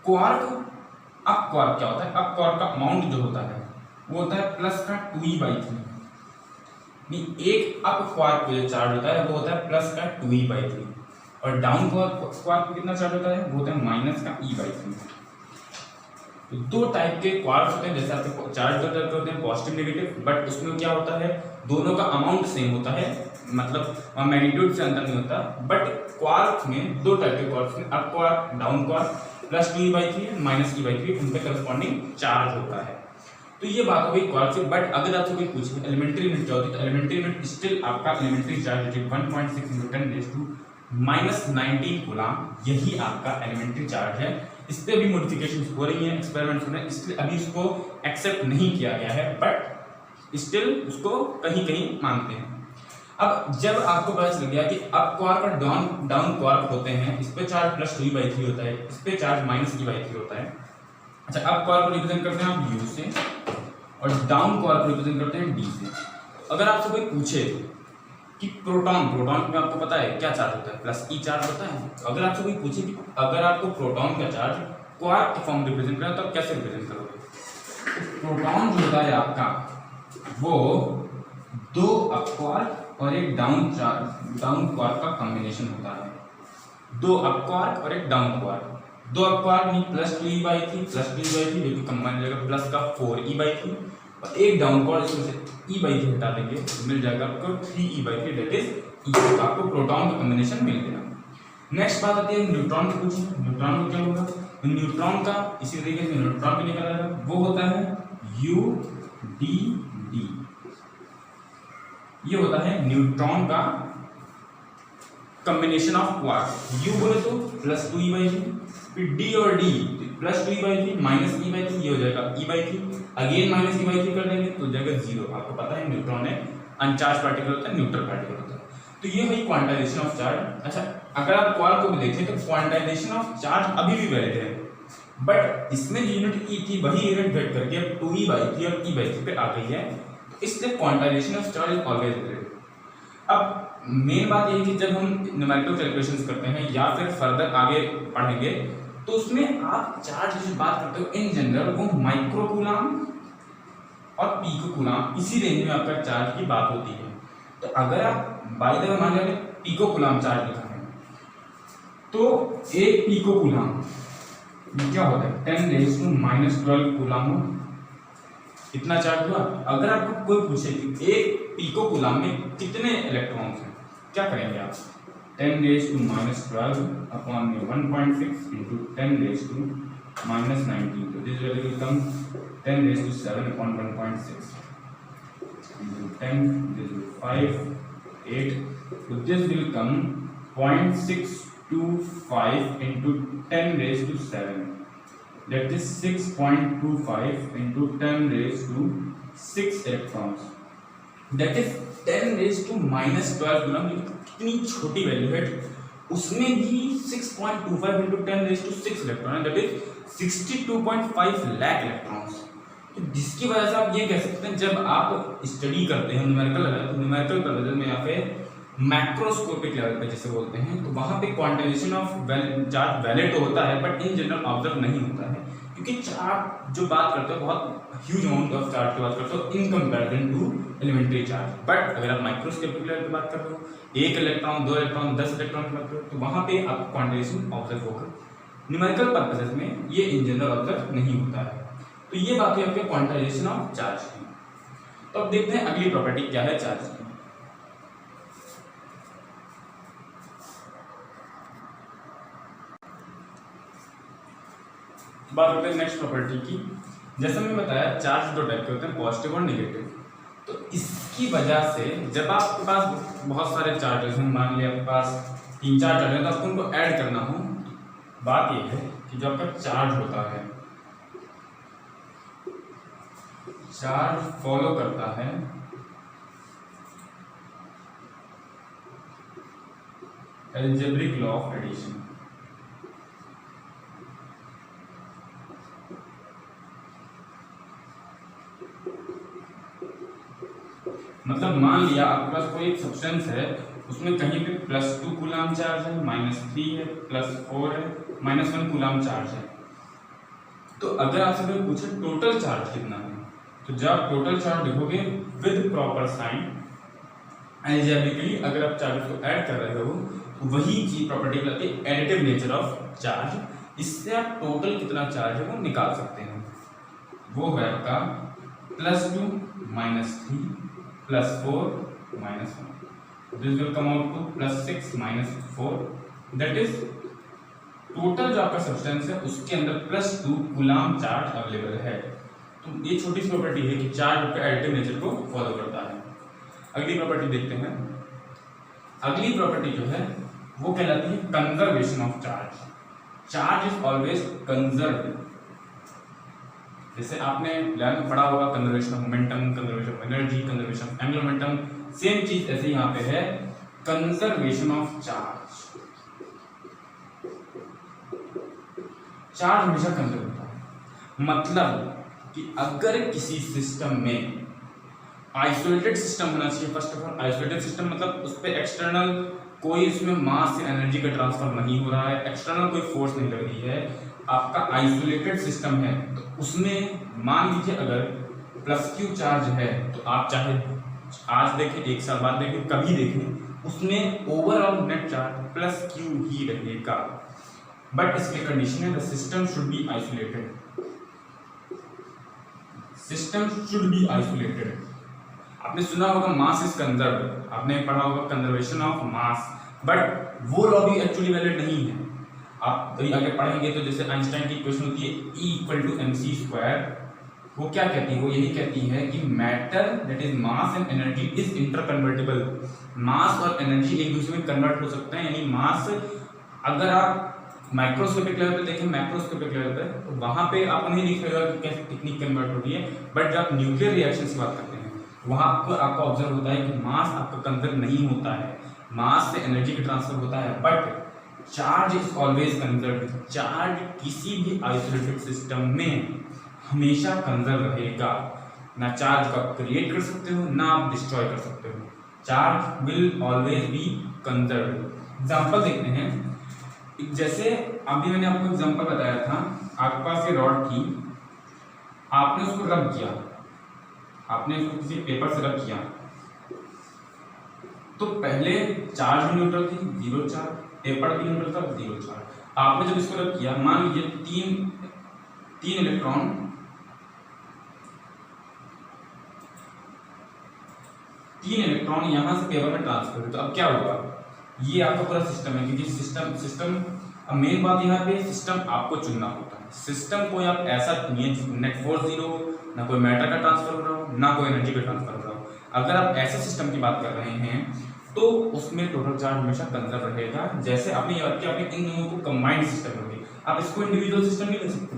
अप क्वार्क क्या होता है? अप क्वार्क का अमाउंट जो होता है वो होता है +2e/3। एक अप क्वार्क पे जो चार्ज होता है वो होता है +2e/3 और डाउन क्वार्क पे कितना चार्ज होता है वो होता है -e/3। तो दो टाइप के क्वार्क्स होते हैं, जैसे आपके चार्ज दो टाइप के होते हैं पॉजिटिव नेगेटिव, बट उसमें क्या होता है दोनों का अमाउंट सेम होता है, मतलब मैग्नीट्यूड से अंतर नहीं होता। बट क्वार्क में दो टाइप के क्वार्क्स में up quark down quark +2e/3 -e/3 उनके करस्पॉन्डिंग चार्ज होता है। तो ये बात हो गई क्वार्क से। बट अगर आपसे कोई पूछे एलिमेंट्री यूनिट क्या होती है तो एलिमेंट्री यूनिट स्टिल आपका एलिमेंट्री चार्ज 1.6 × 10⁻⁻19 कूलम, यही आपका एलिमेंट्री चार्ज है। इस पे भी मॉडिफिकेशन हो रही हैं, एक्सपेरिमेंट्स हो रहे हैं, इसलिए अभी इसको एक्सेप्ट नहीं किया गया है, बट स्टिल उसको कहीं कहीं मानते हैं। अब जब आपको पता चल गया कि अप क्वार्क और डाउन क्वार्क होते हैं, इस पे चार्ज प्लस 2e/3 होता है, इस पे चार्ज माइनस e/3 होता है। अच्छा, अप क्वार्क को रिप्रेजेंट करते हैं आप u से और डाउन क्वार्क को रिप्रेजेंट करते हैं d से। अगर आपसे कोई पूछे कि प्रोटॉन में आपको पता है क्या चार्ज होता है, प्लस ई चार्ज होता है। तो अगर आपसे कोई पूछे कि अगर आपको प्रोटॉन का चार्ज क्वार्क के फॉर्म रिप्रेजेंट करना है तो आप कैसे रिप्रेजेंट करोगे? तो प्रोटॉन जो होता है आपका वो 2 अप क्वार्क और एक डाउन क्वार्क का कॉम्बिनेशन होता है। 2 अप क्वार्क और एक down quark. 2 up quark mean plus 2e/3 जो कि कंबाइन हो जाएगा प्लस का 4e/3 और एक डाउन क्वार्क इसमें से e/3 हटा देंगे तो मिल जाएगा आपको 3e/3 दैट इज e। आपको प्रोटॉन का कॉम्बिनेशन मिल गया। नेक्स्ट बात आती है न्यूट्रॉन की। पूछिए न्यूट्रॉन में क्या होगा? तो न्यूट्रॉन का इसी तरीके से न्यूट्रॉन भी निकल आएगा, वो होता है UDD। ये होता है न्यूट्रॉन का कॉम्बिनेशन ऑफ क्वार्क। U बोले तो प्लस 2e/3, फिर D और D plus 2e/3 minus e/3, ये हो जाएगा e/3, अगेन माइनस e/3 कर देंगे तो हो जाएगा 0। आपको पता है न्यूट्रॉन है अनचार्ज पार्टिकल होता है, न्यूट्रल पार्टिकल होता है। तो ये हुई क्वांटाइजेशन ऑफ चार्ज। अच्छा, अगर आप क्वार्क को भी देखें तो क्वांटाइजेशन ऑफ चार्ज अभी भी वैलिड है, बट इसमें जो यूनिट ई थी वही यूनिट घट करके अब 2e/3 और e/3 पे आ गई है, तो इसलिए quantization of charge is always valid. अब मेन बात ये है कि जब हम न्यूमेरिकल कैलकुलेशंस करते हैं या फिर फर्दर आगे पढ़ेंगे तो उसमें आप चार्ज की बात करते हो इन जनरल वो माइक्रो कूलम और पीको कूलम इसी रेंज में आपका चार्ज की बात होती है। तो अगर आप बाय द वे मान लिया पीको कूलम चार्ज लिखा है तो एक पीको कूलम क्या होता है 10⁻⁻12 कूलम इतना चार्ज हुआ। अगर आपको कोई पूछे कि एक पीको कूलम में कितने इलेक्ट्रॉन्स हैं, क्या करेंगे आप? 10⁻12 अपॉन 1.6 इंटू 10⁻⁻19, तो this value will come 10⁻7 upon 1.6 into 10, this will 5, 8, so this will come 0.625 into 10⁻7, that is 6.25 into 10⁻6 electrons, that is 10⁻⁻12 गुना, कितनी छोटी वैल्यू है, उसमें भी 6.25 into 10⁻6 electron, that is 62.5 lakh electrons. तो जिसकी वजह से आप ये कह सकते हैं जब आप स्टडी करते हैं न्यूमेरिकल लेवल, तो न्यूमेरिकल लेवल में या फिर मैक्रोस्कोपिक लेवल पे जैसे बोलते हैं, तो वहाँ पे क्वांटाइजेशन ऑफ चार्ज वैलिड तो होता है बट इन जनरल ऑब्जर्व नहीं होता है, क्योंकि चार्ज जो बात करते हो बहुत ह्यूज अमाउंट ऑफ चार्ज की बात करते हो in comparison to elementary charge. But अगर आप माइक्रोस्कोपिक लेवल की बात कर रहे हो, 1 इलेक्ट्रॉन 2 इलेक्ट्रॉन 10 इलेक्ट्रॉन की बात करो, तो वहाँ पे आप क्वांटाइजेशन ऑब्जर्व होगा। न्यूमेरिकल पर्पसेस में ये इन जनरल ऑब्जर्व नहीं होता है। तो ये बात है आपके क्वांटाइजेशन ऑफ चार्ज की। तो अब देखते हैं अगली प्रॉपर्टी क्या है चार्ज की। बात करते हैं नेक्स्ट प्रॉपर्टी की। जैसा मैंने बताया चार्ज दो टाइप के होते हैं, पॉजिटिव और नेगेटिव। तो इसकी वजह से जब आपके पास बहुत सारे चार्जेस हैं, मान लिया आपके पास 3-4 चार्ज हैं, तो आपको उनको ऐड करना हो, बात यह है कि जो आपका चार्ज होता है, चार्ज फॉलो करता है अलजेब्रिक लॉ ऑफ एडिशन। मतलब मान लिया आपके पास कोई एक सब्सटेंस है, उसमें कहीं पे +2 कूलम चार्ज है, -3 है, +4 है, -1 कूलम चार्ज है। तो अगर आपसे कोई पूछे टोटल चार्ज कितना है, तो जब आप टोटल चार्ज लिखोगे विद प्रॉपर साइन अलजेब्रिकली, अगर आप चार्ज को ऐड कर रहे हो तो वही चीज प्रॉपर्टी कहलाती है एडिटिव नेचर ऑफ चार्ज। इससे आप टोटल कितना चार्ज है वो निकाल सकते हैं। वो है आपका +2 -3 +4 -1, this will come out to +6 -4, that is total जो आपका सब्सटेंस है उसके अंदर +2 कूलम चार्ज अवेलेबल है। तो ये छोटी सी प्रॉपर्टी है कि चार्ज आपके एडिटिव नेचर को फॉलो करता है। अगली प्रॉपर्टी देखते हैं। अगली प्रॉपर्टी जो है वो कहलाती है conservation of charge. Charge is always conserve. जैसे आपने 11th में पढ़ा होगा conservation of momentum, conservation of energy, conservation of angular momentum, same चीज ऐसे यहाँ पे है कंजर्वेशन ऑफ चार्ज। चार्ज हमेशा कंजर्व होता है, मतलब कि अगर किसी सिस्टम में आइसोलेटेड सिस्टम होना चाहिए। First of all isolated system मतलब उस पर एक्सटर्नल कोई उसमें मास या एनर्जी का ट्रांसफर नहीं हो रहा है, एक्सटर्नल कोई फोर्स नहीं लग रही है, आपका आइसोलेटेड सिस्टम है, तो उसमें मान लीजिए अगर प्लस क्यू चार्ज है तो आप चाहे आज देखें, एक साल बाद देखें, कभी देखें, उसमें overall net charge plus Q ही रहेगा। बट इसमें कंडीशन है the system should be isolated. System should be isolated. आपने सुना होगा मास इज कंजर्व, आपने पढ़ा होगा कंजर्वेशन ऑफ मास, बट वो लॉ भी एक्चुअली वैलिड नहीं है। आप आगे पढ़ेंगे तो जैसे आइंस्टाइन की इक्वेशन होती है E=mc², वो क्या कहती है? वो यही कहती है कि matter that is mass and energy is interconvertible. Mass और एनर्जी एक दूसरे में कन्वर्ट हो सकते हैं, यानी मास अगर आप माइक्रोस्कोपिक लेवल पे देखें, मैक्रोस्कोपिक लेवल पे, तो वहां पे आपको नहीं दिखेगा कि कैसे टेक्निक कन्वर्ट हो रही है, बट जब आप न्यूक्लियर रिएक्शन की बात करते हैं वहां आपको ऑब्जर्व होता है कि मास आपका कंजर्व नहीं होता है, मास से एनर्जी का ट्रांसफर होता है, but charge is always conserve. Charge किसी भी आइसोलेटेड सिस्टम में हमेशा कंजर्व रहेगा। ना चार्ज को आप क्रिएट कर सकते हो, ना आप डिस्ट्रॉय कर सकते हो। Charge will always be conserve. Example देखते हैं, जैसे अभी मैंने आपको एग्जाम्पल बताया था, आपके पास ये रॉड थी, आपने उसको रब किया, आपने इसको किसी पेपर से रब किया, तो पहले चार्ज भी न्यूट्रल थी, 0 चार्ज, पेपर भी न्यूट्रल था, 0 चार्ज। आपने जब इसको रब किया, मान लीजिए तीन इलेक्ट्रॉन यहां से पेपर में ट्रांसफर हुए, तो अब क्या होगा? ये आपका पूरा सिस्टम है, क्योंकि सिस्टम अब मेन बात यहाँ पे सिस्टम आपको चुनना होता है। सिस्टम को आप ऐसा चुनिए नेट फोर्स 0 हो, ना कोई मैटर का ट्रांसफर हो रहा हो, ना कोई एनर्जी का ट्रांसफर हो रहा हो। अगर आप ऐसे सिस्टम की बात कर रहे हैं तो उसमें टोटल चार्ज हमेशा कंजर्व रहेगा। जैसे आपने याद किया, आपने इन दोनों को कंबाइंड सिस्टम लोगे, आप इसको इंडिविजुअल सिस्टम नहीं ले सकते।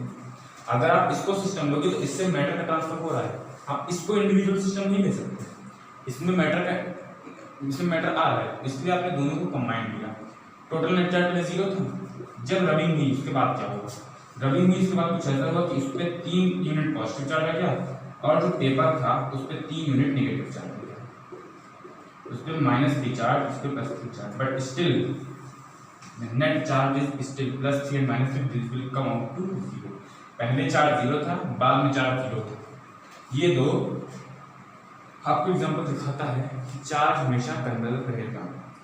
अगर आप इसको सिस्टम लोगे तो इससे मैटर का ट्रांसफर हो रहा है, आप इसको इंडिविजुअल सिस्टम नहीं ले सकते। इसमें मैटर आ रहा है, इसलिए आपने दोनों को कंबाइंड किया। टोटल नेट चार्ज 0 था। जब रबिंग हुई उसके बाद क्या होगा? रबिंग हुई उसके बाद कुछ ऐसा हुआ कि उस पर 3 यूनिट पॉजिटिव चार्ज आ गया, और जो पेपर था उस पर 3 यूनिट नेगेटिव चार्ज आ गया। उस पर -3 चार्ज, उस पर +3 charge, but still net charge is still +3 and -3, this will come out to 0। पहले चार्ज 0 था, बाद में चार्ज 0 था। ये दो आपको एग्जांपल दिखाता है कि चार्ज हमेशा कंजर्व रहेगा।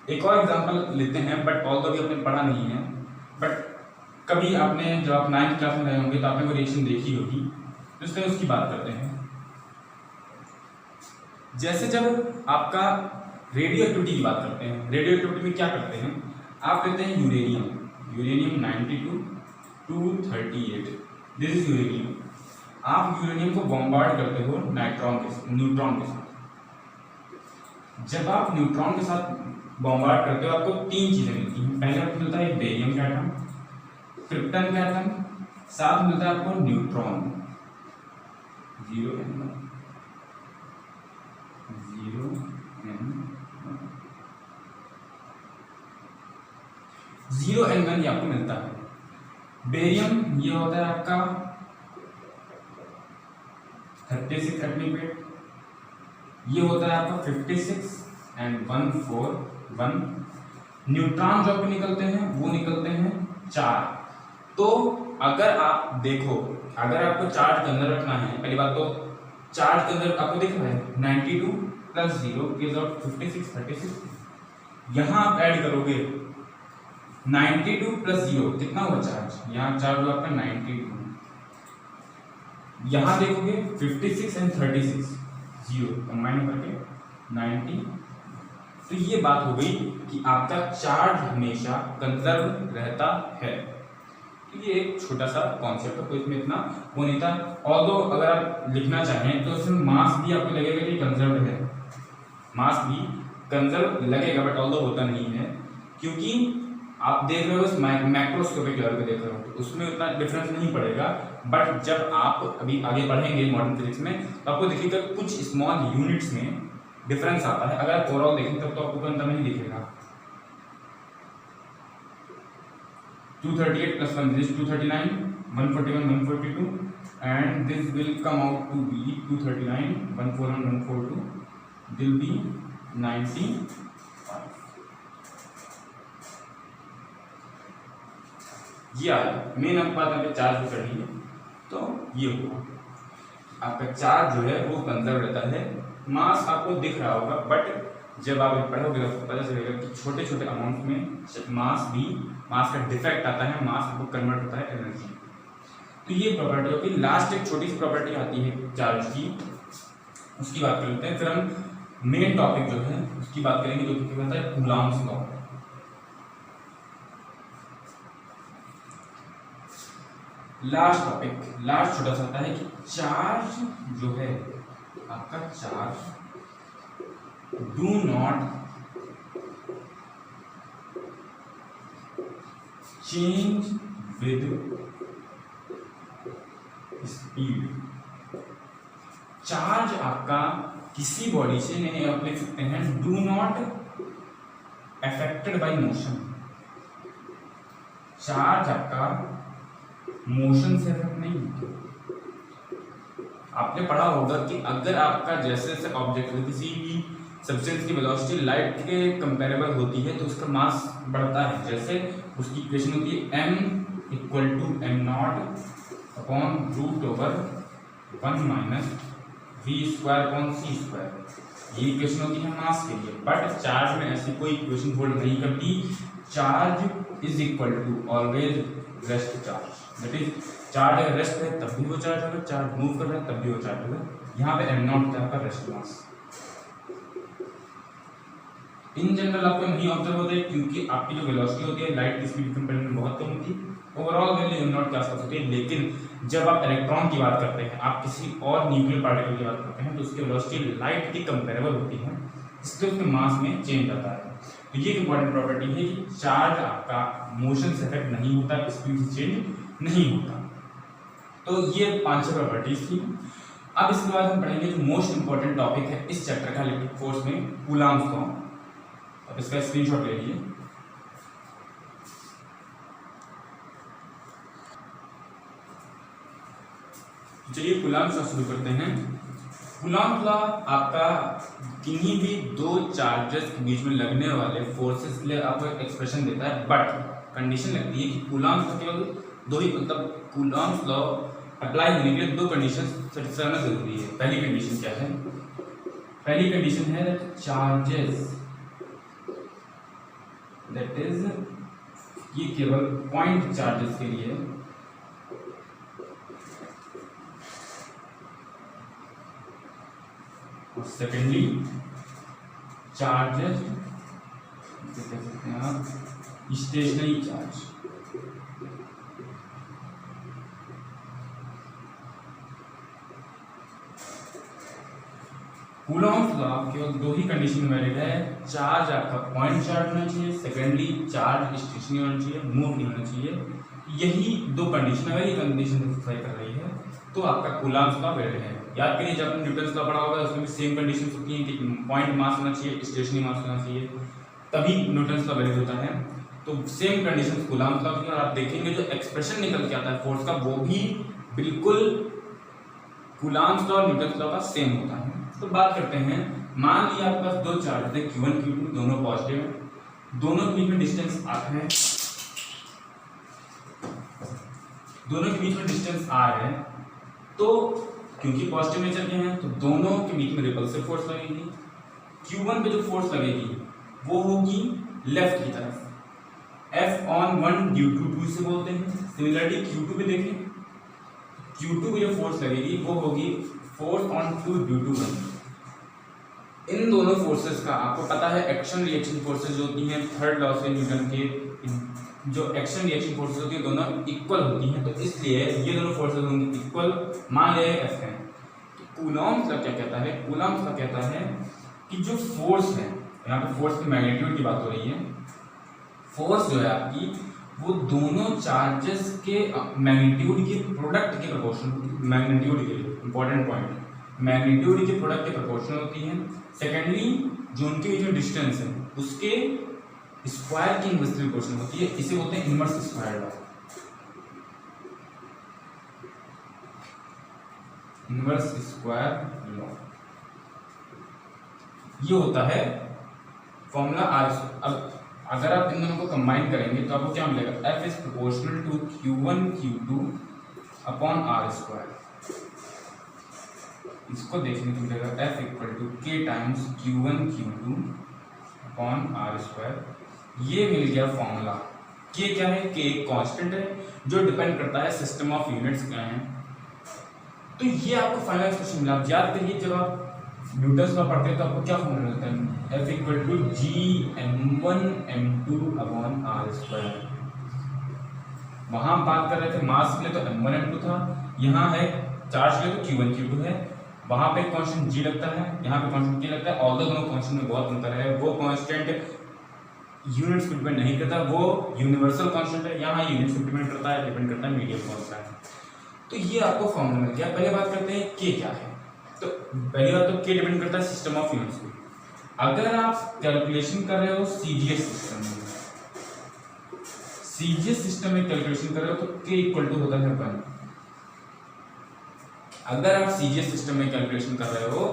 एक और एग्जांपल लेते हैं, बट ऑल भी आपने पढ़ा नहीं है, बट कभी आपने जब आप 9th क्लास में रहे होंगे तो आपने वो रिएक्शन देखी होगी, तो इसलिए उसकी बात करते हैं। जैसे जब आपका रेडियो एक्टिविटी की बात करते हैं, रेडियो एक्टिविटी में क्या करते हैं? आप लेते हैं uranium 92 to 38, this is uranium. आप यूरेनियम को बॉम्बार्ड करते हो न्यूट्रॉन के साथ। जब आप न्यूट्रॉन के साथ बॉम्बार्ड करते हो, आपको 3 चीजें मिलती हैं। पहले आपको मिलता है बेरियम का एटम, क्रिप्टन का एटम, साथ मिलता है आपको न्यूट्रॉन 0n1। ये आपको मिलता है। बेरियम ये होता है आपका 36 एटॉमिक वेट, ये होता है आपका 56 and 141। न्यूट्रॉन जो आपको निकलते हैं वो निकलते हैं 4। तो अगर आप देखो, अगर आपको चार्ज कंजर्व रखना है, पहली बात तो चार्ज कंजर्व आपको दिख रहा है 92 + 0 gives out 56 36। यहां आप ऐड करोगे 92 + 0 कितना हुआ चार्ज? यहाँ चार्ज हुआ आपका 92। यहां देखोगे 56 and 36 0 कंबाइन करके 90। तो ये बात हो गई कि आपका चार्ज हमेशा कंजर्व रहता है। तो ये एक छोटा सा कॉन्सेप्ट है, कोई इसमें इतना वो नहीं था। ऑल्दो अगर आप लिखना चाहें तो इसमें मास भी आपको लगेगा कि कंजर्व है, मास भी कंजर्व लगेगा, बट ऑल्दो होता नहीं है, क्योंकि आप देख रहे हो इस मैक्रोस्कोपिक लेवल पे देख रहे हो तो उसमें उतना डिफरेंस नहीं पड़ेगा, बट जब आप अभी आगे बढ़ेंगे मॉडर्न फिजिक्स में तो आपको दिखेगा कुछ स्मॉल यूनिट्स में डिफरेंस आता है। अगर आप ओवरऑल देखें तब तो आपको अंतर नहीं दिखेगा। 238 plus 1 is 239, 141 142 and this will come out to be 239, 141 142 will be 95। ये आया मेन अब बात हमें चार्ज को करनी है तो ये होगा आपका चार्ज जो है वो कंजर्व रहता है। मास आपको दिख रहा होगा बट जब आप पढ़ोगे तो आपको पता चलेगा कि छोटे छोटे अमाउंट में मास का डिफेक्ट आता है, मास आपको कन्वर्ट होता है एनर्जी। तो ये प्रॉपर्टी होती है। लास्ट एक छोटी सी प्रॉपर्टी आती है चार्ज की, उसकी बात कर लेते हैं, फिर हम मेन टॉपिक जो है उसकी बात करेंगे जो कि होता है Coulomb's law. Last topic, last छोटा सा आता है कि चार्ज जो है आपका charge do not change with speed. Charge आपका किसी बॉडी से नहीं, आप लिख सकते हैं do not affected by motion. Charge आपका मोशन से इफेक्ट नहीं होता। आपने पढ़ा होगा कि अगर आपका जैसे जैसे ऑब्जेक्ट किसी भी सब्सटेंस की वेलोसिटी लाइट के कंपेरेबल होती है तो उसका मास बढ़ता है। जैसे उसकी इक्वेशन होती है m equal to m not upon root over 1 minus v square upon c square. ये इक्वेशन होती है मास के लिए, बट चार्ज में ऐसी कोई इक्वेशन होल्ड नहीं करती। Charge is equal to always rest charge, that is charge अगर रेस्ट है तब भी वो चार्ज होगा, चार्ज मूव कर रहा है तब भी वो चार्ज होगा। यहाँ पे m नॉट है आपका रेस्ट मास। इन जनरल आपको नहीं ऑब्जर्व होता है क्योंकि आपकी जो वेलोसिटी होती है लाइट की स्पीड कंपेरिजन में बहुत कम होती है, ओवरऑल वैल्यू m नॉट के आसपास होती है। लेकिन जब आप इलेक्ट्रॉन की बात करते हैं, आप किसी और न्यूक्लियर पार्टिकल की बात करते हैं तो उसकी वेलोसिटी लाइट के कंपेरेबल होती है, इसलिए उसके मास में चेंज आता है। तो ये एक इंपॉर्टेंट प्रॉपर्टी है कि चार्ज आपका मोशन से इफेक्ट नहीं होता, स्पीड से चेंज नहीं होता। तो ये 5 प्रॉपर्टीज थी। अब इसके बाद हम पढ़ेंगे जो मोस्ट इंपॉर्टेंट टॉपिक है इस चैप्टर का इलेक्ट्रिक फोर्स में, कूलॉम्स लॉ। अब इसका स्क्रीनशॉट ले लीजिए। चलिए कूलॉम्स लॉ शुरू करते हैं। कूलॉम्स लॉ आपका किन्हीं भी दो चार्जेस के बीच में लगने वाले फोर्सेस के लिए आपको एक एक्सप्रेशन देता है, बट कंडीशन लगती है कि कूलॉम्स लॉ केवल दो ही, मतलब कूलॉम्स लॉ अप्लाई होने के लिए दो कंडीशन सेटिस्फाई होना जरूरी है। पहली कंडीशन क्या है? पहली कंडीशन है चार्जेस दैट इज, ये केवल पॉइंट चार्जेस के लिए, और सेकेंडली चार्जेस कह सकते हैं आप स्टेशनरी चार्ज। कूलॉम्स लॉ केवल दो ही कंडीशन में वैलिड है। चार्ज आपका पॉइंट चार्ज होना चाहिए, सेकेंडली चार्ज स्टेशनरी होना चाहिए, मूव नहीं होना चाहिए। यही दो कंडीशन है, यही कंडीशन सेटिस्फाई कर रही है तो आपका कूलॉम्स लॉ वैलिड है। याद करिए जब आपने न्यूटन्स लॉ पढ़ा होगा उसमें भी सेम कंडीशन होती हैं कि पॉइंट मास होना चाहिए, स्टेशनरी मास होना चाहिए, तभी न्यूटन्स लॉ वैलिड होता है। तो सेम कंडीशन कूलॉम्स लॉ की, और आप देखेंगे जो एक्सप्रेशन निकल के आता है फोर्स का वो भी बिल्कुल कूलॉम्स लॉ और न्यूटन्स लॉ का सेम होता है। तो बात करते हैं, मान लिया आपके पास दो चार्ज है Q1 Q2, दोनों पॉजिटिव है, दोनों के बीच में डिस्टेंस r है, दोनों के बीच में डिस्टेंस r है, तो क्योंकि पॉजिटिव नेचर के हैं तो दोनों के बीच में रिपल्सिव फोर्स लगेगी। Q1 पे जो फोर्स लगेगी वो होगी लेफ्ट की तरफ, F/1 ड्यू टू 2 से बोलते हैं। सिमिलरली Q2 पे देखें, Q2 पे जो फोर्स लगेगी वो होगी फोर्स ऑन 2 ड्यू टू 1। इन दोनों फोर्सेस का आपको पता है एक्शन रिएक्शन फोर्सेस जो होती हैं थर्ड लॉ से न्यूटन के, जो एक्शन रिएक्शन फोर्सेस होती है दोनों इक्वल होती हैं, तो इसलिए ये दोनों फोर्सेस होंगी इक्वल। मान ले F है, तो कूलॉम्स लॉ क्या कहता है? कूलॉम्स लॉ कहता है कि जो फोर्स है, यहाँ पे फोर्स की मैग्नीट्यूड की बात हो रही है, फोर्स जो है आपकी वो दोनों चार्जेस के मैग्नीट्यूड के प्रोडक्ट के प्रोपोर्शनल, मैग्नीट्यूड के इंपॉर्टेंट पॉइंट, मैग्नीट्यूड के प्रोडक्ट के प्रोपोर्शनल होती है। सेकेंडली जो उनके बीच में डिस्टेंस है उसके स्क्वायर की इन्वर्सली प्रोपोर्शनल होती है, इसे बोलते हैं inverse square law. Inverse square law ये होता है फॉर्मूला आर। अब अगर आप इन दोनों को कंबाइन करेंगे तो आपको क्या मिलेगा, F is proportional to Q1 Q2 upon R square. इसको देखने को मिलेगा F equal to K times Q1 Q2 upon R square. ये मिल गया फॉर्मूला। K क्या है, K एक कांस्टेंट है जो डिपेंड करता है सिस्टम ऑफ यूनिट्स क्या है। तो ये आपको फाइनल एक्सप्रेशन मिला। आप याद करिए जब आप न्यूटन्स लॉ पढ़ते हैं तो आपको क्या फॉर्मूला मिलता है, F equal to Gm1 m2 upon R square. वहां हम बात कर रहे थे मास के लिए तो m1 m2 था, यहाँ है चार्ज के लिए तो Q1 Q2 है। वहां पे कांस्टेंट G लगता है, यहाँ पे कांस्टेंट K लगता है। ऑल्दो दोनों कांस्टेंट में बहुत अंतर है, वो कांस्टेंट यूनिट्स पे डिपेंड नहीं करता, वो यूनिवर्सल कांस्टेंट है। यहाँ यूनिट्स पे डिपेंड करता है, मीडियम कांस्टेंट। तो ये आपको फॉर्मूला मिल गया। पहले बात करते हैं K क्या है। तो पहली बात तो K डिपेंड करता है सिस्टम ऑफ यूनिट्स पे। अगर आप कैलकुलेशन कर रहे हो सीजीएस सिस्टम में, सीजीएस सिस्टम में कैलकुलेशन कर रहे हो तो K इक्वल टू होता है 1। अगर आप सीजीएस सिस्टम में कैलकुलेशन कर रहे हो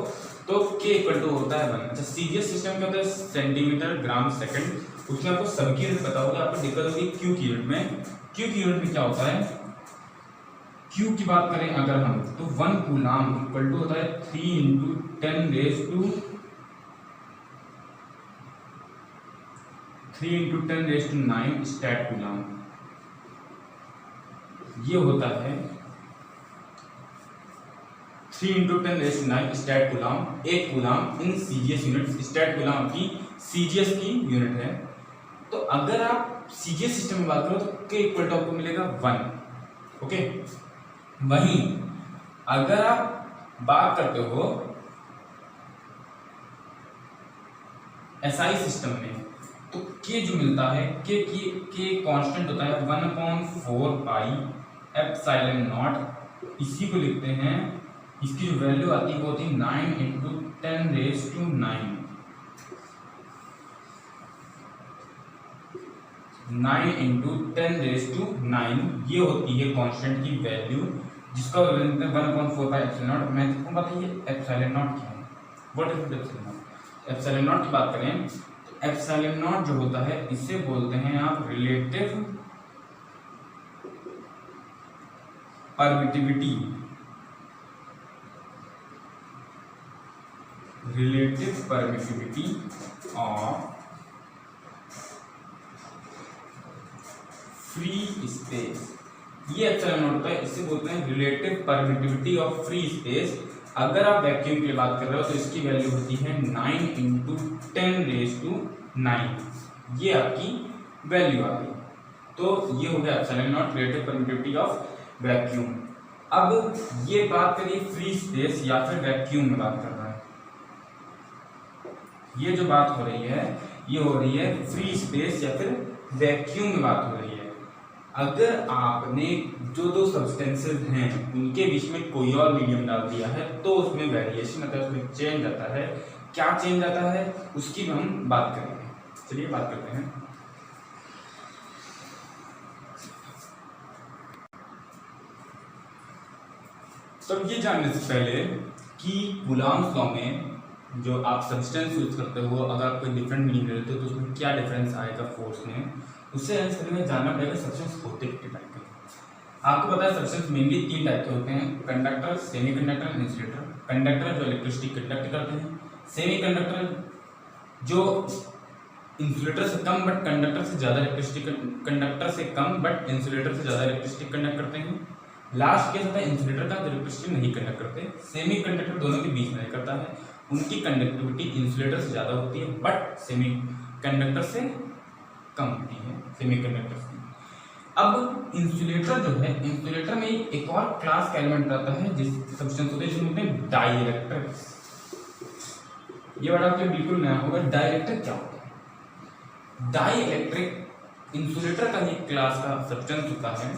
तो K इक्वल टू होता है 1। अच्छा, सीजीएस सिस्टम क्या होता है, सेंटीमीटर ग्राम सेकंड। उसमें आपको सबकी यूनिट पता होगा, आपको दिक्कत होगी Q की यूनिट में। Q की यूनिट में क्या होता है, Q की बात करें अगर हम तो 1 कूलाम इक्वल टू होता है 3 × 10⁻⁹ स्टैट कूलाम। ये होता है 3 × 10⁹ स्टैट कूलाम। एक coulomb in CGS unit. Stat coulomb की सीजीएस की यूनिट है। तो अगर आप सीजीएस सिस्टम में बात करो तो K इक्वल टू आपको मिलेगा 1। ओके, वहीं अगर आप बात करते हो एसआई सिस्टम में तो K जो मिलता है, K कांस्टेंट होता है 1/4 पाई एप्सिलॉन नॉट। इसी को लिखते हैं, इसकी जो वैल्यू आती है वो होती है 9 × 10⁹ 9 × 10⁹ ये होती है कांस्टेंट की वैल्यू, जिसका 1/4 पाई एप्सिलॉन नॉट। मैं आपको बताइए एप्सिलॉन नॉट क्या है, what is epsilon not. Epsilon not की बात करें तो एप्सिलॉन नॉट जो होता है इसे बोलते हैं आप relative permittivity. Relative permittivity of free space. ये एप्सिलॉन नॉट होता है, इसे बोलते हैं relative permittivity of free space. अगर आप वैक्यूम की बात कर रहे हो तो इसकी वैल्यू होती है 9 × 10⁹ ये आपकी वैल्यू आ गई। तो ये हो गया epsilon not, relative permittivity of vacuum. अब ये बात करिए फ्री स्पेस या फिर वैक्यूम में बात कर रहा है। ये जो बात हो रही है ये हो रही है फ्री स्पेस या फिर वैक्यूम में बात हो रही है। अगर आपने जो दो सब्सटेंसेस हैं उनके बीच में कोई और मीडियम डाल दिया है तो उसमें वेरिएशन आता है, उसमें चेंज आता है। क्या चेंज आता है उसकी हम बात करेंगे। चलिए बात करते हैं। तो ये जानने से पहले कि कूलॉम्स लॉ में जो आप सब्सटेंस यूज करते हो, अगर आप कोई डिफरेंट मीनिंग लेते हो तो उसमें क्या डिफरेंस आएगा फोर्स में, उससे आंसर में जानना पड़ेगा सब्सटेंस होते कितने टाइप के। आपको पता है सब्सटेंस मेनली 3 टाइप के होते हैं, कंडक्टर, सेमीकंडक्टर, इंसुलेटर। कंडक्टर जो इलेक्ट्रिसिटी कंडक्ट करते हैं, सेमीकंडक्टर जो इंसुलेटर से कम बट कंडक्टर से ज़्यादा इलेक्ट्रिसिटी, कंडक्टर से कम बट इंसुलेटर से ज़्यादा इलेक्ट्रिसिटी कंडक्ट करते हैं। लास्ट केस होता है इंसुलेटर का, जो इलेक्ट्रिसिटी नहीं कंडक्ट करते। सेमीकंडक्टर दोनों के बीच में करता है, उनकी कंडक्टिविटी इंसुलेटर से ज़्यादा होती है बट सेमीकंडक्टर से कम होती है सेमीकंडक्टर से। अब इंसुलेटर जो है, इंसुलेटर में एक और क्लास का एलिमेंट आता है जिस सब्सटेंस होते हैं जिसमें होते हैं डाइइलेक्ट्रिक। ये वर्ड आपके बिल्कुल नया होगा। डाइइलेक्ट्रिक क्या होता है? डाइइलेक्ट्रिक इंसुलेटर का ही क्लास का सब्सटेंस होता है,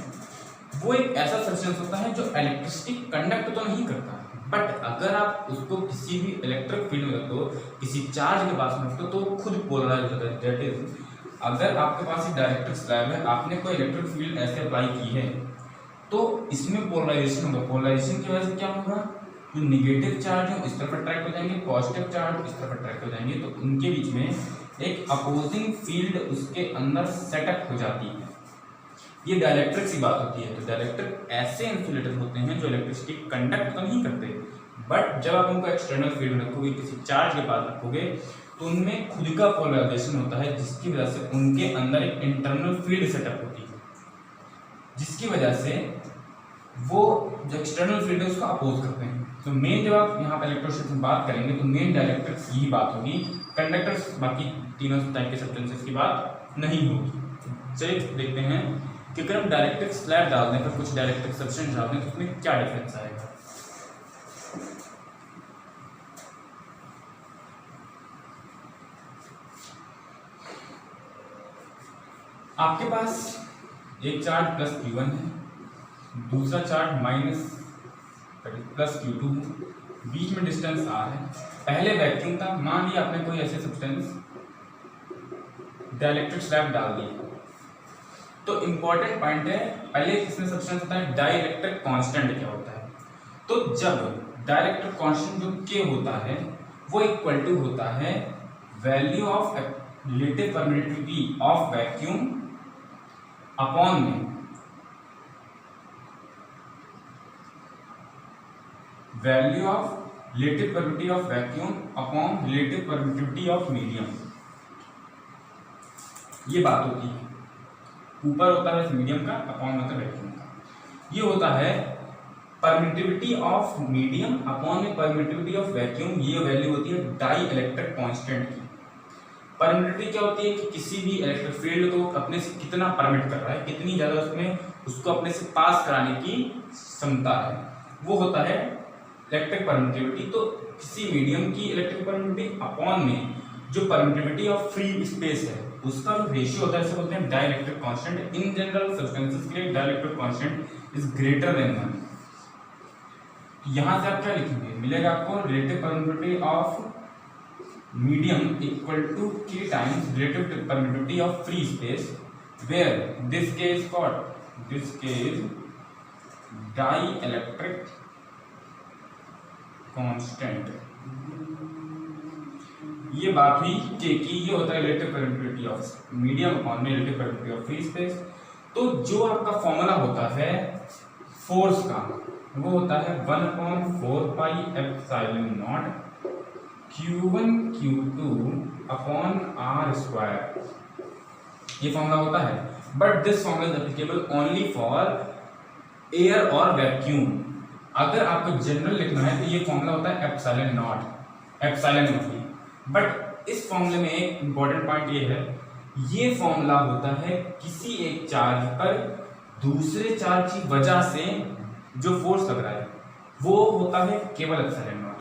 वो एक ऐसा सब्सटेंस होता है जो इलेक्ट्रिसिटी कंडक्ट तो नहीं करता, बट अगर आप उसको किसी भी इलेक्ट्रिक फील्ड में रखो, किसी चार्ज के पास में रखो, तो खुद पोलराइज होता है। दैट इज, अगर आपके पास एक डाइलेक्ट्रिक स्लैब है, आपने कोई इलेक्ट्रिक फील्ड ऐसे अप्लाई की है, तो इसमें पोलराइजेशन होगा। पोलराइजेशन की वजह से क्या होगा, जो निगेटिव चार्ज है इस तरफ अट्रैक्ट हो जाएंगे, पॉजिटिव चार्ज इस तरफ अट्रैक्ट हो जाएंगे, तो उनके बीच में एक अपोजिंग फील्ड उसके अंदर सेटअप हो जाती है। ये डाइलेक्ट्रिक सी बात होती है। तो डाइलेक्ट्रिक ऐसे इंसुलेटर होते हैं जो इलेक्ट्रिसिटी कंडक्ट तो नहीं करते, बट जब आप उनको एक्सटर्नल फील्ड में रखोगे, किसी चार्ज के पास रखोगे, तो उनमें खुद का पोलराइजेशन होता है, जिसकी वजह से उनके अंदर एक इंटरनल फील्ड सेटअप होती है, जिसकी वजह से वो जो एक्सटर्नल फील्ड है उसको अपोज करते हैं। तो मेन जब आप यहाँ पर इलेक्ट्रोस्टैटिक्स में बात करेंगे तो मेन डाइलेक्ट्रिक्स यही बात होगी, कंडक्टर्स बाकी तीनों टाइप के सब्सटेंसेस की बात नहीं होगी। चलिए देखते हैं कि अगर हम डाइलेक्ट्रिक स्लैब डाल दें पर कुछ डाइलेक्ट्रिक सब्सटेंस डाल दें तो उसमें क्या डिफरेंस आएगा। आपके पास एक चार्ज प्लस Q1 है, दूसरा चार्ज माइनस प्लस Q2 है, बीच में डिस्टेंस R है। पहले वैक्यूम था, मान लिया आपने कोई ऐसे सब्सटेंस डाइलेक्ट्रिक स्लैब डाल दी, तो इंपॉर्टेंट पॉइंट है, पहले किसमें सब्सटेंस होता है, डाइलेक्ट्रिक कांस्टेंट क्या होता है। तो जब डाइलेक्ट्रिक कांस्टेंट जो K होता है वो इक्वल टू होता है value of relative permittivity of vacuum upon में value of relative permittivity of vacuum upon relative permittivity of medium. ये बात होती है, ऊपर होता है मीडियम का, अपॉन होता है वैक्यूम का। ये होता है परमिटिविटी ऑफ मीडियम अपॉन में परमिटिविटी ऑफ वैक्यूम। ये वैल्यू होती है डाई इलेक्ट्रिक कांस्टेंट की। परमिटिविटी क्या होती है कि किसी भी इलेक्ट्रिक फील्ड को अपने से कितना परमिट कर रहा है, कितनी ज्यादा उसमें उसको अपने से पास कराने की क्षमता है, वो होता है इलेक्ट्रिक परमिटिविटी। तो किसी मीडियम की इलेक्ट्रिक परमिटिविटी अपॉन में जो परमिटिविटी ऑफ फ्री स्पेस है उसका जो रेशियो होता है इसे बोलते हैं dielectric constant. In general substances के लिए dielectric constant is greater than 1। यहां से आप क्या लिखेंगे, मिलेगा आपको relative permittivity of medium equal to K times relative permittivity of free space, where this K is what, this K is dielectric constant. ये बात हुई K की, ये होता है relative permittivity of medium upon में relative permittivity of free space. तो जो आपका फॉर्मूला होता है फोर्स का, वो होता है 1/4 pi epsilon not Q1 Q2 upon R square. ये फॉर्मूला होता है, but this formula is applicable only for air और वैक्यूम। अगर आपको जनरल लिखना है तो ये फॉर्मूला होता है epsilon not, epsilon not. But इस फॉर्मूले में एक इंपॉर्टेंट पॉइंट ये है, ये फॉर्मूला होता है किसी एक चार्ज पर दूसरे चार्ज की वजह से जो फोर्स लग रहा है वो होता है केवल एप्सिलॉन नॉट।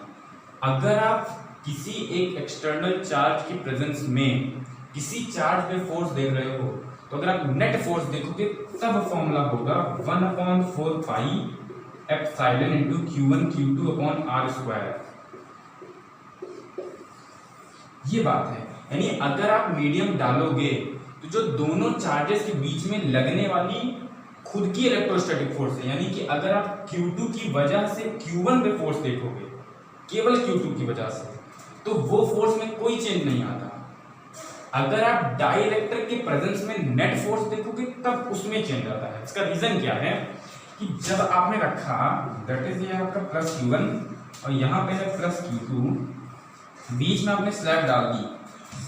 अगर आप किसी एक एक्सटर्नल चार्ज की प्रेजेंस में किसी चार्ज पे फोर्स देख रहे हो, तो अगर आप नेट फोर्स देखोगे तब फॉर्मूला होगा 1/4 pi epsilon into Q1 Q2 upon R square. ये बात है, यानी अगर आप मीडियम डालोगे तो जो दोनों चार्जेस के बीच में लगने वाली खुद की इलेक्ट्रोस्टैटिक फोर्स है, यानी कि अगर आप Q2 की वजह से Q1 पे फोर्स देखोगे, केवल Q2 की वजह से, तो वो फोर्स में कोई चेंज नहीं आता। अगर आप डाइलेक्ट्रिक के प्रेजेंस में नेट फोर्स देखोगे तब उसमें चेंज आता है। इसका रीजन क्या है कि जब आपने रखा, दैट इज ये आपका प्लस Q1 और यहाँ पे है प्लस Q2, बीच में आपने स्लैब डाल दी,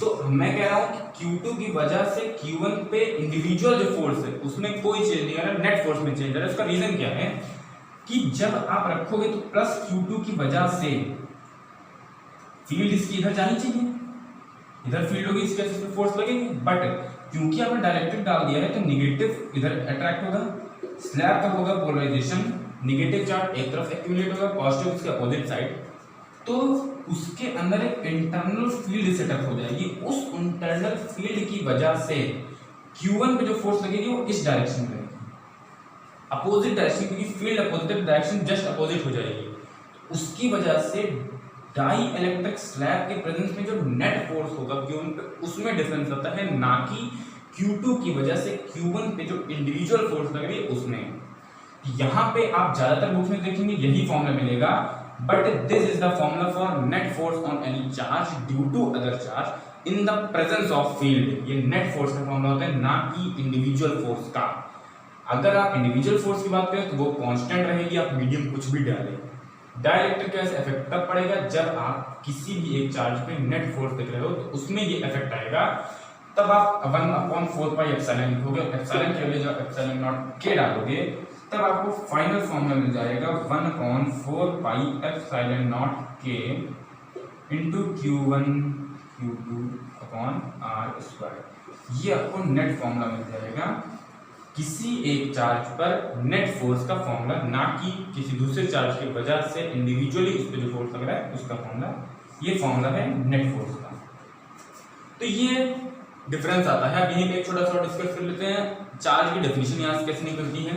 तो मैं कह रहा हूं कि Q2 की वजह से Q1 पे इंडिविजुअल जो फोर्स है उसमें कोई चेंज नहीं आ रहा, नेट फोर्स में चेंज आ रहा है। इसका रीजन क्या है कि जब आप रखोगे तो प्लस Q2 की वजह से फील्ड इसकी इधर जानी चाहिए, इधर फील्ड होगी, इसके इसमें फोर्स लगेगी, बट क्योंकि आपने डाइलेक्ट्रिक डाल दिया है तो निगेटिव इधर अट्रैक्ट होगा, स्लैब का होगा पोलराइजेशन, निगेटिव चार्ज एक तरफ एक्यूमुलेट होगा, पॉजिटिव इसके अपोजिट साइड, तो उसके अंदर एक इंटरनल फील्ड सेटअप हो जाएगी। उस इंटरनल फील्ड की वजह से Q1 पे जो फोर्स लगेगी वो इस डायरेक्शन में लगेगी, अपोजिट डायरेक्शन, क्योंकि field opposite direction just opposite हो जाएगी। उसकी वजह से डाई इलेक्ट्रिक स्लैब के प्रेजेंस में जो नेट फोर्स होगा Q1 पे उसमें डिफरेंस होता है, ना कि Q2 की वजह से Q1 पे जो इंडिविजुअल फोर्स लग रही है उसमें। यहाँ पे आप ज्यादातर बुक्स में देखेंगे यही फॉर्मूला मिलेगा, but this is the formula for net force on any charge due to other charge in the presence of field. ये नेट फोर्स का फॉर्मूला होता है, ना कि इंडिविजुअल फोर्स का। अगर आप इंडिविजुअल फोर्स की बात करें तो वो कांस्टेंट रहेगी, आप मीडियम कुछ भी डालें। डाइलेक्ट्रिक का इफेक्ट तब पड़ेगा जब आप किसी भी एक चार्ज पे नेट फोर्स देख रहे हो, तो उसमें ये इफेक्ट आएगा। तब आप 1/4 पाई एप्सिलॉन लिखोगे, एप्सिलॉन के लिए जब एप्सिलॉन नॉट के डालोगे तब आपको फाइनल फॉर्मूला मिल जाएगा 1/4 पाई एप्सिलॉन नॉट के into Q1 Q2 upon R square. ये आपको नेट फॉर्मूला मिल जाएगा किसी एक चार्ज पर नेट फोर्स का फॉर्मूला, ना कि किसी दूसरे चार्ज की वजह से इंडिविजुअली उस पर जो फोर्स लग रहा है उसका फॉर्मूला। ये फॉर्मूला है नेट फोर्स का। तो ये डिफरेंस आता है। अब यहीं पे एक छोटा सा डिस्कस कर लेते हैं चार्ज की डेफिनेशन यहाँ से कैसे निकलती है।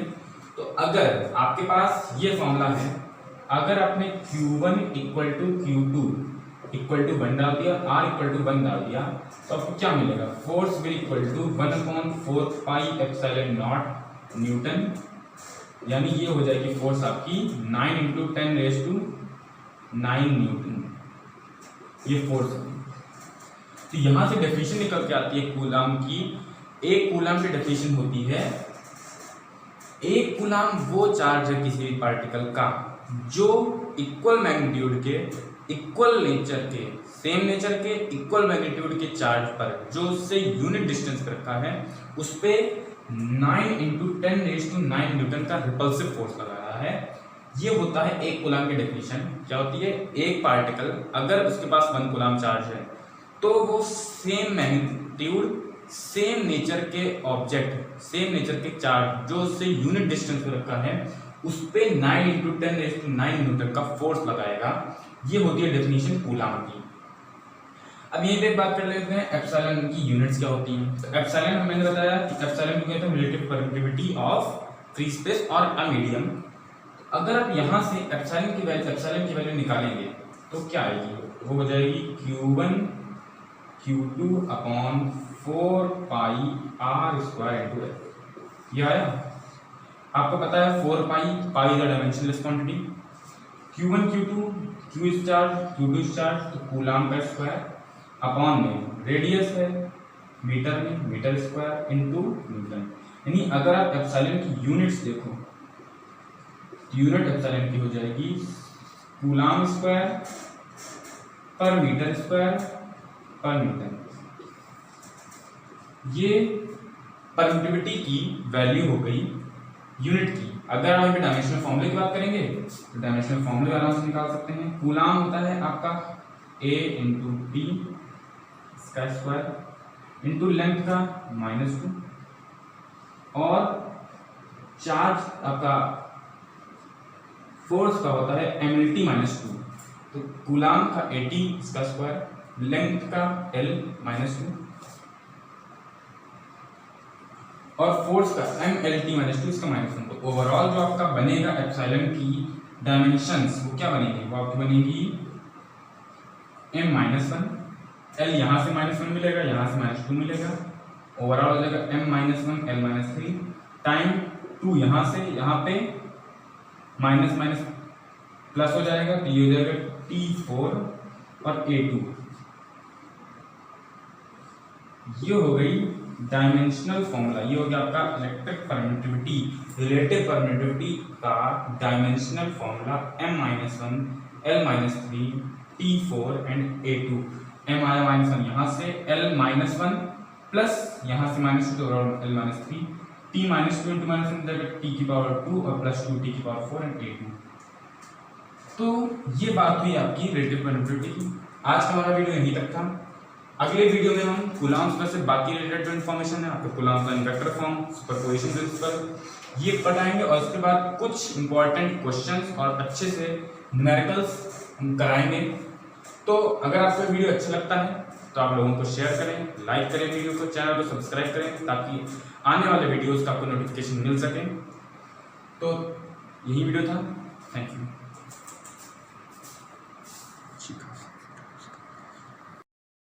तो अगर आपके पास ये फॉर्मूला है, अगर आपने Q1 equal to Q2 equal to 1 डाल दिया, R इक्वल टू 1 डाल दिया, तो आपको क्या मिलेगा, force will equal to 1/4 pi epsilon naught newton, यानी ये हो जाएगी फोर्स आपकी 9 × 10⁹ न्यूटन, ये फोर्स है। तो यहां से डेफिनेशन निकल के आती है कूलाम की। एक कूलाम की डेफिनेशन होती है, एक कूलाम वो चार्ज है किसी भी पार्टिकल का जो इक्वल मैग्नीट्यूड के, इक्वल नेचर के, सेम नेचर के, इक्वल मैग्नीट्यूड के चार्ज पर जो उससे यूनिट डिस्टेंस पर रखा है उस पे 9 × 10⁹ न्यूटन का रिपल्सिव फोर्स लगाया है। ये होता है एक कूलाम की डेफिनेशन। क्या होती है, एक पार्टिकल अगर उसके पास 1 कूलाम चार्ज है तो वो सेम मैग्नीट्यूड, सेम नेचर के ऑब्जेक्ट, सेम नेचर के चार्ज जो उससे यूनिट डिस्टेंस पे रखा है उस पे 9 × 10⁹ न्यूटन का फोर्स लगाएगा। ये होती है डेफिनेशन कूलाम की। अब यहीं पे एक बात कर लेते हैं एप्सिलॉन की यूनिट्स क्या होती हैं। तो एप्सिलॉन मैंने बताया कि एप्सिलॉन को कहते हैं relative permittivity of free space और अ मीडियम। अगर आप यहाँ से एप्सिलॉन की वैल्यू निकालेंगे तो क्या आएगी, वो हो जाएगी Q1 Q2 अपॉन 4 पाई R स्क्वायर × L। ये आया। आपको पता है 4 pi is the dimensionless quantity. Q1 Q2, Q is charge, Q2 is charge, तो कूलाम का स्क्वायर अपॉन में रेडियस है मीटर में, मीटर स्क्वायर इनटू न्यूटन। यानी अगर आप एप्सिलॉन की यूनिट्स देखो, यूनिट एप्सिलॉन की हो जाएगी कूलाम स्क्वायर पर मीटर स्क्वायर पर न्यूटन। ये परमिटिविटी की वैल्यू हो गई यूनिट की। अगर आप डायमेंशनल फॉर्मूले की बात करेंगे तो डायमेंशनल फॉर्मूले आराम से निकाल सकते हैं। कूलाम होता है आपका A × T इसका स्क्वायर इनटू लेंथ का -2, और चार्ज आपका फोर्स का होता है mLT -2। तो कूलाम का AT इसका स्क्वायर, लेंथ का L -2 और फोर्स का mLT -2 इसका -1। तो ओवरऑल जो आपका बनेगा एप्सिलॉन की डायमेंशंस वो क्या बनेगी, वो आपकी बनेगी m-1, L यहाँ से -1 मिलेगा, यहाँ से -2 मिलेगा, ओवरऑल हो जाएगा m-1 L-3 टाइम 2, यहाँ से यहाँ पे माइनस प्लस हो जाएगा, तो ये हो जाएगा T4 और A2। ये हो गई डायमेंशनल फॉर्मूला। ये हो गया आपका इलेक्ट्रिक परमिटिविटी, रिलेटिव परमिटिविटी का dimensional formula m-1 L-3 T4 and A2। m आया -1 यहाँ से, L-1 प्लस यहाँ से -2 तो L-3, T -2 इंटू -1 जाएगा T⁴ और प्लस 2 T⁴ एंड A2। तो ये बात हुई आपकी रिलेटिव परमिटिविटी की। आज का हमारा वीडियो यहीं तक था। अगले वीडियो में हम कूलाम्स में से बाकी रिलेटेड जो इन्फॉर्मेशन है, आपके कूलाम्स का वेक्टर फॉर्म, सुपरपोजिशन प्रिंसिपल, ये पढ़ाएंगे, और उसके बाद कुछ इंपॉर्टेंट क्वेश्चंस और अच्छे से न्यूमेरिकल्स हम कराएंगे। तो अगर आपको वीडियो अच्छा लगता है तो आप लोगों को शेयर करें, लाइक करें वीडियो को, चैनल को सब्सक्राइब करें ताकि आने वाले वीडियोज़ का आपको नोटिफिकेशन मिल सके। तो यही वीडियो था। Thank you.